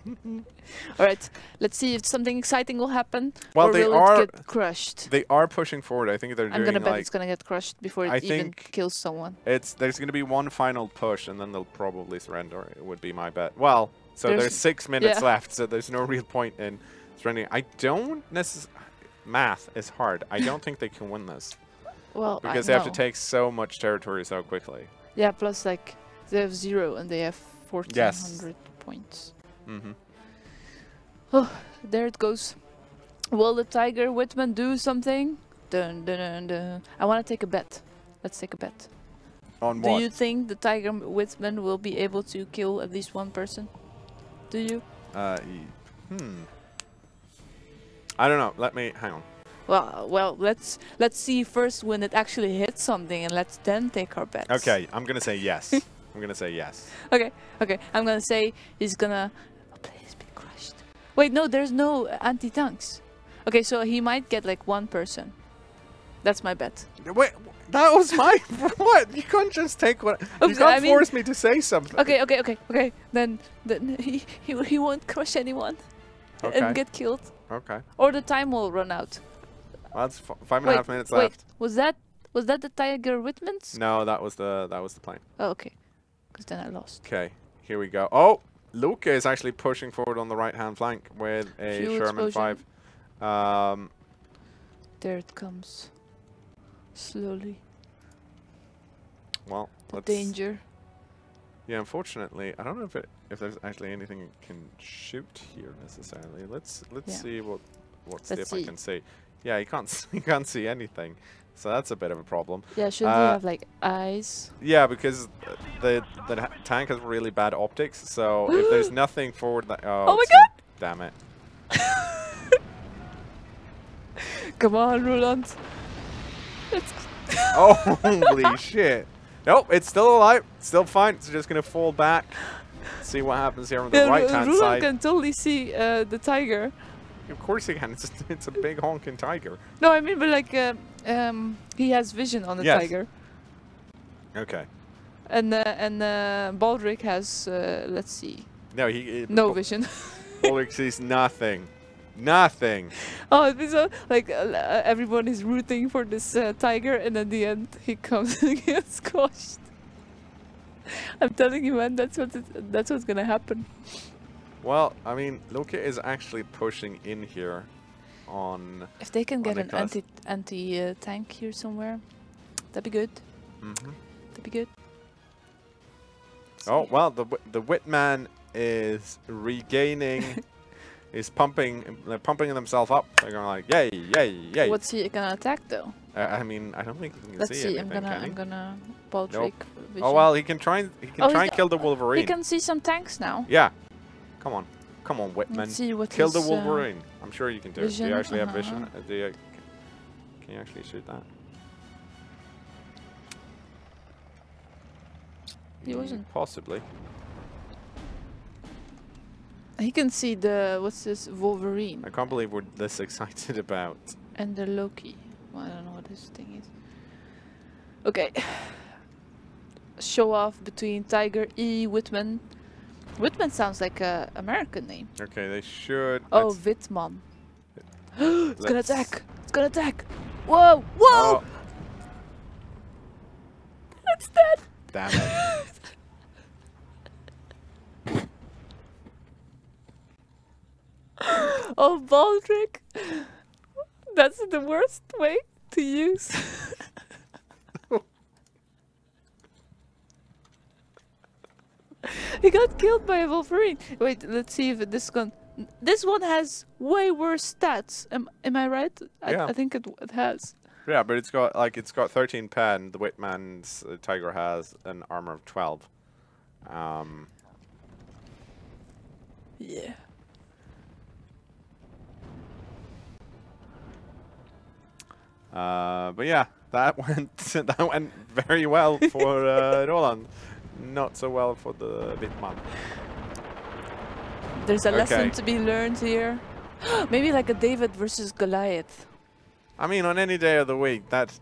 right. Let's see if something exciting will happen. Well, or they will are it get crushed. They are pushing forward. I think they're I'm doing gonna bet like it's gonna get crushed before it I even think kills someone. there's going to be one final push and then they'll probably surrender. It would be my bet. Well, so there's 6 minutes left, so there's no real point in surrendering. I don't necessarily. Math is hard. I don't think they can win this. Well, because they have to take so much territory so quickly. Yeah, plus like they have 0 and they have 1400 points. Mm-hmm. Oh, there it goes. Will the Tiger Whitman do something? Dun, dun, dun, dun. I want to take a bet. Let's take a bet. On what? Do you think the Tiger Whitman will be able to kill at least one person? Do you? I don't know. Let me hang on. Well, let's see first when it actually hits something, and let's then take our bets. Okay, I'm gonna say yes. I'm gonna say yes. Okay, I'm gonna say he's gonna. Oh, please be crushed. Wait, no, there's no anti-tanks. Okay, so he might get like one person. That's my bet. Wait, that was my what? You can't just take what. You can't force me to say something. Okay. Then he won't crush anyone and get killed. Okay. Or the time will run out. Well, that's 5.5 minutes left. Was that the Tiger Whitman's? No, that was the plane. Oh, okay. Because then I lost. Okay, here we go. Oh, Luca is actually pushing forward on the right-hand flank with a Fuel Sherman explosion. 5. There it comes. Slowly. Well, The let's. danger. Yeah, unfortunately, I don't know if there's actually anything you can shoot here necessarily. Let's see what I can see. Yeah, you can't see anything, so that's a bit of a problem. Yeah, should they have like eyes? Yeah, because the tank has really bad optics. So if there's nothing forward, that Oh my god! Damn it! Come on, Roland. Oh, holy shit! Nope, it's still alive, still fine. It's just gonna fall back. See what happens here on the right-hand Roland side. can totally see the tiger. Of course he can. It's a big honking tiger. No, I mean, but like he has vision on the tiger. Okay. And Baldric has let's see. No, he no vision. Baldric sees nothing. Nothing. Oh, it's so like everyone is rooting for this tiger, and at the end he comes and gets squashed. I'm telling you, man, that's what's gonna happen. Well, I mean, Loki is actually pushing in here on. If they can get an anti tank here somewhere, that'd be good. That'd be good. Oh well, the Whitman is regaining. Is pumping themselves up. They're going like, yay, yay, yay. What's he gonna attack though? I mean, I don't think he can Let's see anything. I'm gonna Baldric. Nope. Vision. Oh well, he can try and kill the Wolverine. He can see some tanks now. Yeah. Come on, Whitman. Let's see what kill the Wolverine. I'm sure you can do it. Do you actually have vision? Do can you actually shoot that? He wasn't. Possibly. He can see the what's this Wolverine. I can't believe we're this excited about. And the Loki. Well, I don't know what this thing is. Okay. Show off between Tiger E. Whitman. Whitman sounds like a American name. Okay, they should. Oh, Whitman. It's gonna attack. It's gonna attack. Whoa! Whoa! Oh. It's dead. Damn it. Oh, Baldric. That's the worst way to use. He got killed by a Wolverine. Wait, let's see if this one. This one has way worse stats. Am I right? Yeah. I think it has. Yeah, but it's got 13 pen. The Whitman's Tiger has an armor of 12. Yeah. But yeah, that went very well for Roland. Not so well for the Bitman. There's a lesson to be learned here. Maybe like a David versus Goliath. I mean, on any day of the week, that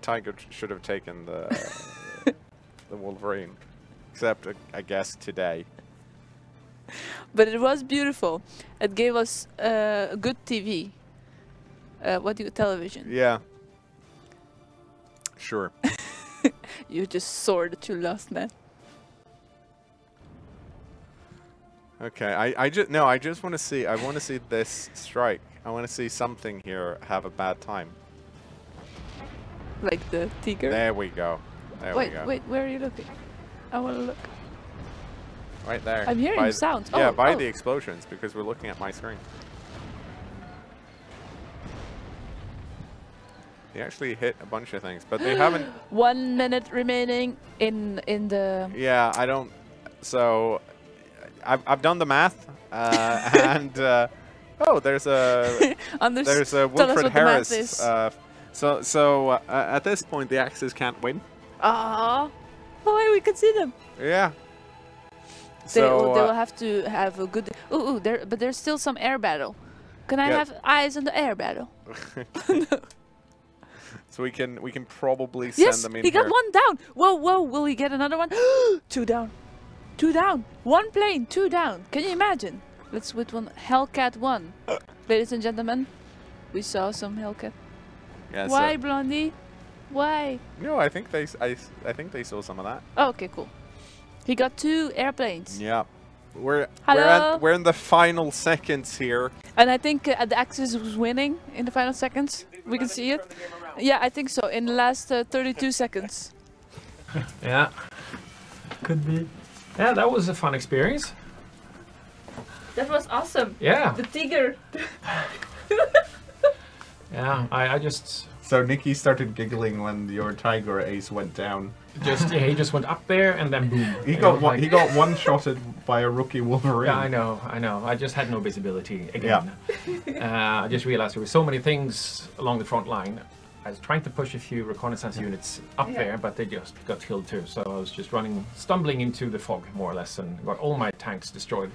tiger should have taken the the Wolverine, except I guess today. But it was beautiful. It gave us a good TV. Television? Yeah. Sure. You just soared at your last man. Okay, I just want to see. I want to see this strike. I want to see something here have a bad time. Like the tiger. There we go. There we go. Wait, where are you looking? I want to look. Right there. I'm hearing sounds. Yeah, by the explosions, because we're looking at my screen. They actually hit a bunch of things, but they haven't. 1 minute remaining in the. Yeah, I don't. So, I've done the math, and oh, there's a Wilfred Harris. So at this point, the Axis can't win. Ah, oh, we can see them. Yeah. They So will have to have a good. But there's still some air battle. Can I have eyes on the air battle? No. So we can probably send them in. Yes, he got one down. Whoa! Will he get another one? 2 down. 2 down. 1 plane. 2 down. Can you imagine? Let's with one Hellcat 1. Ladies and gentlemen, we saw some Hellcat. Yeah, Why, Blondie? Why? No, I think they saw some of that. Oh, okay, cool. He got 2 airplanes. Yeah. We're in the final seconds here. And I think the Axis was winning in the final seconds. We can see it. Yeah, I think so. In the last 32 seconds. Yeah. Could be. Yeah, that was a fun experience. That was awesome. Yeah. The tiger. Yeah, I just... So Nikki started giggling when your Tiger Ace went down. He just went up there and then boom. He got one-shotted by a rookie Wolverine. Yeah, I know. I just had no visibility again. Yeah. I just realized there were so many things along the front line. I was trying to push a few reconnaissance units up there, but they just got killed too. So I was just stumbling into the fog more or less, and got all my tanks destroyed.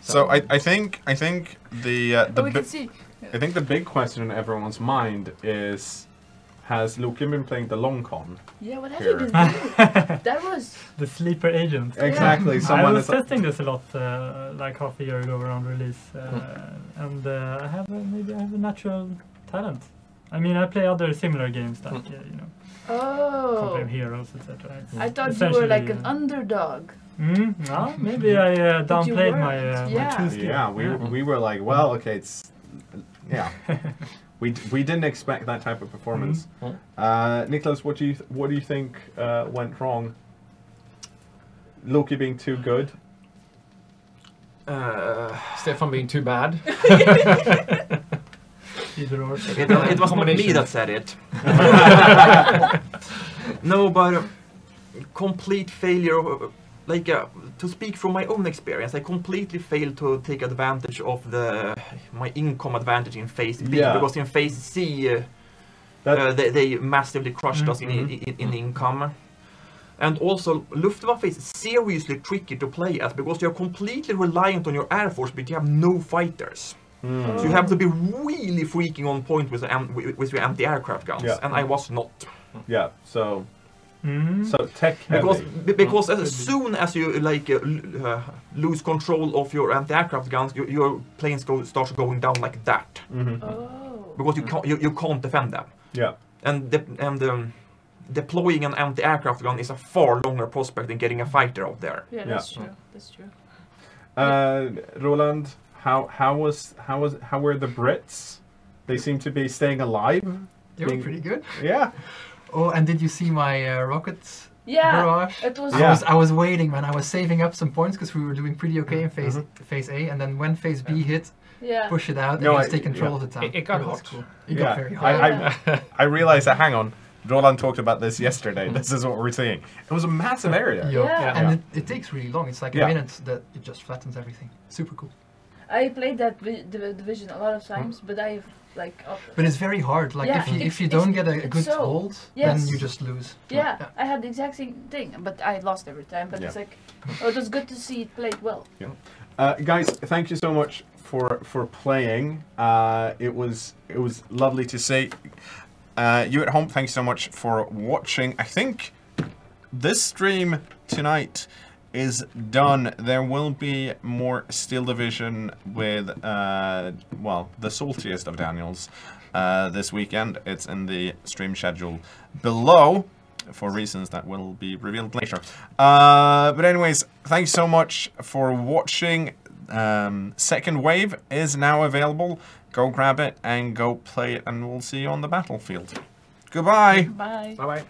So I think the we can see. I think the big question in everyone's mind is, has Loki been playing the long con? Yeah, what have you been doing? That was the sleeper agent. Exactly. I was testing this a lot, like half a year ago around release, and I have a natural talent. I mean, I play other similar games like Complete Heroes, etc. I thought you were like an underdog. No, maybe I downplayed my true skill. Yeah, we were like, well, okay, it's we didn't expect that type of performance. Nicholas, what do you think went wrong? Loki being too good? Stefan being too bad? Either or. It was not me that said it. No, but complete failure. Like to speak from my own experience, I completely failed to take advantage of my income advantage in phase B, because in phase C they massively crushed us in income. And also, Luftwaffe is seriously tricky to play as, because you're completely reliant on your air force, but you have no fighters. So you have to be really freaking on point with your anti-aircraft guns, and I was not. Yeah, so tech heavy. Because as soon as you lose control of your anti-aircraft guns, your planes starts going down like that. Because you can't defend them. Yeah. And deploying an anti-aircraft gun is a far longer prospect than getting a fighter out there. Yeah, that's true. That's true. Roland, how were the Brits? They seem to be staying alive. They were pretty good. Yeah. Oh, and did you see my rockets barrage? It was. I was waiting, man. I was saving up some points because we were doing pretty okay in phase A, and then when phase B hit, push it out and just take control of the town. It got hot. Cool. It got very hot. I realized that. Hang on. Roland talked about this yesterday. This is what we're seeing. It was a massive area. And it takes really long. It's like a minute that it just flattens everything. Super cool. I played that division a lot of times, but I've like. But it's very hard. Like if you don't get a good hold, then you just lose. Yeah, I had the exact same thing, but I lost every time. But it's like, oh, it was good to see it played well. Yeah. Guys, thank you so much for playing. It was lovely to see. You at home, thanks so much for watching. I think this stream tonight is done. There will be more Steel Division with, well, the saltiest of Daniels this weekend. It's in the stream schedule below for reasons that will be revealed later. But anyways, thanks so much for watching. Second Wave is now available. Go grab it and go play it, and we'll see you on the battlefield. Goodbye. Bye. Bye-bye.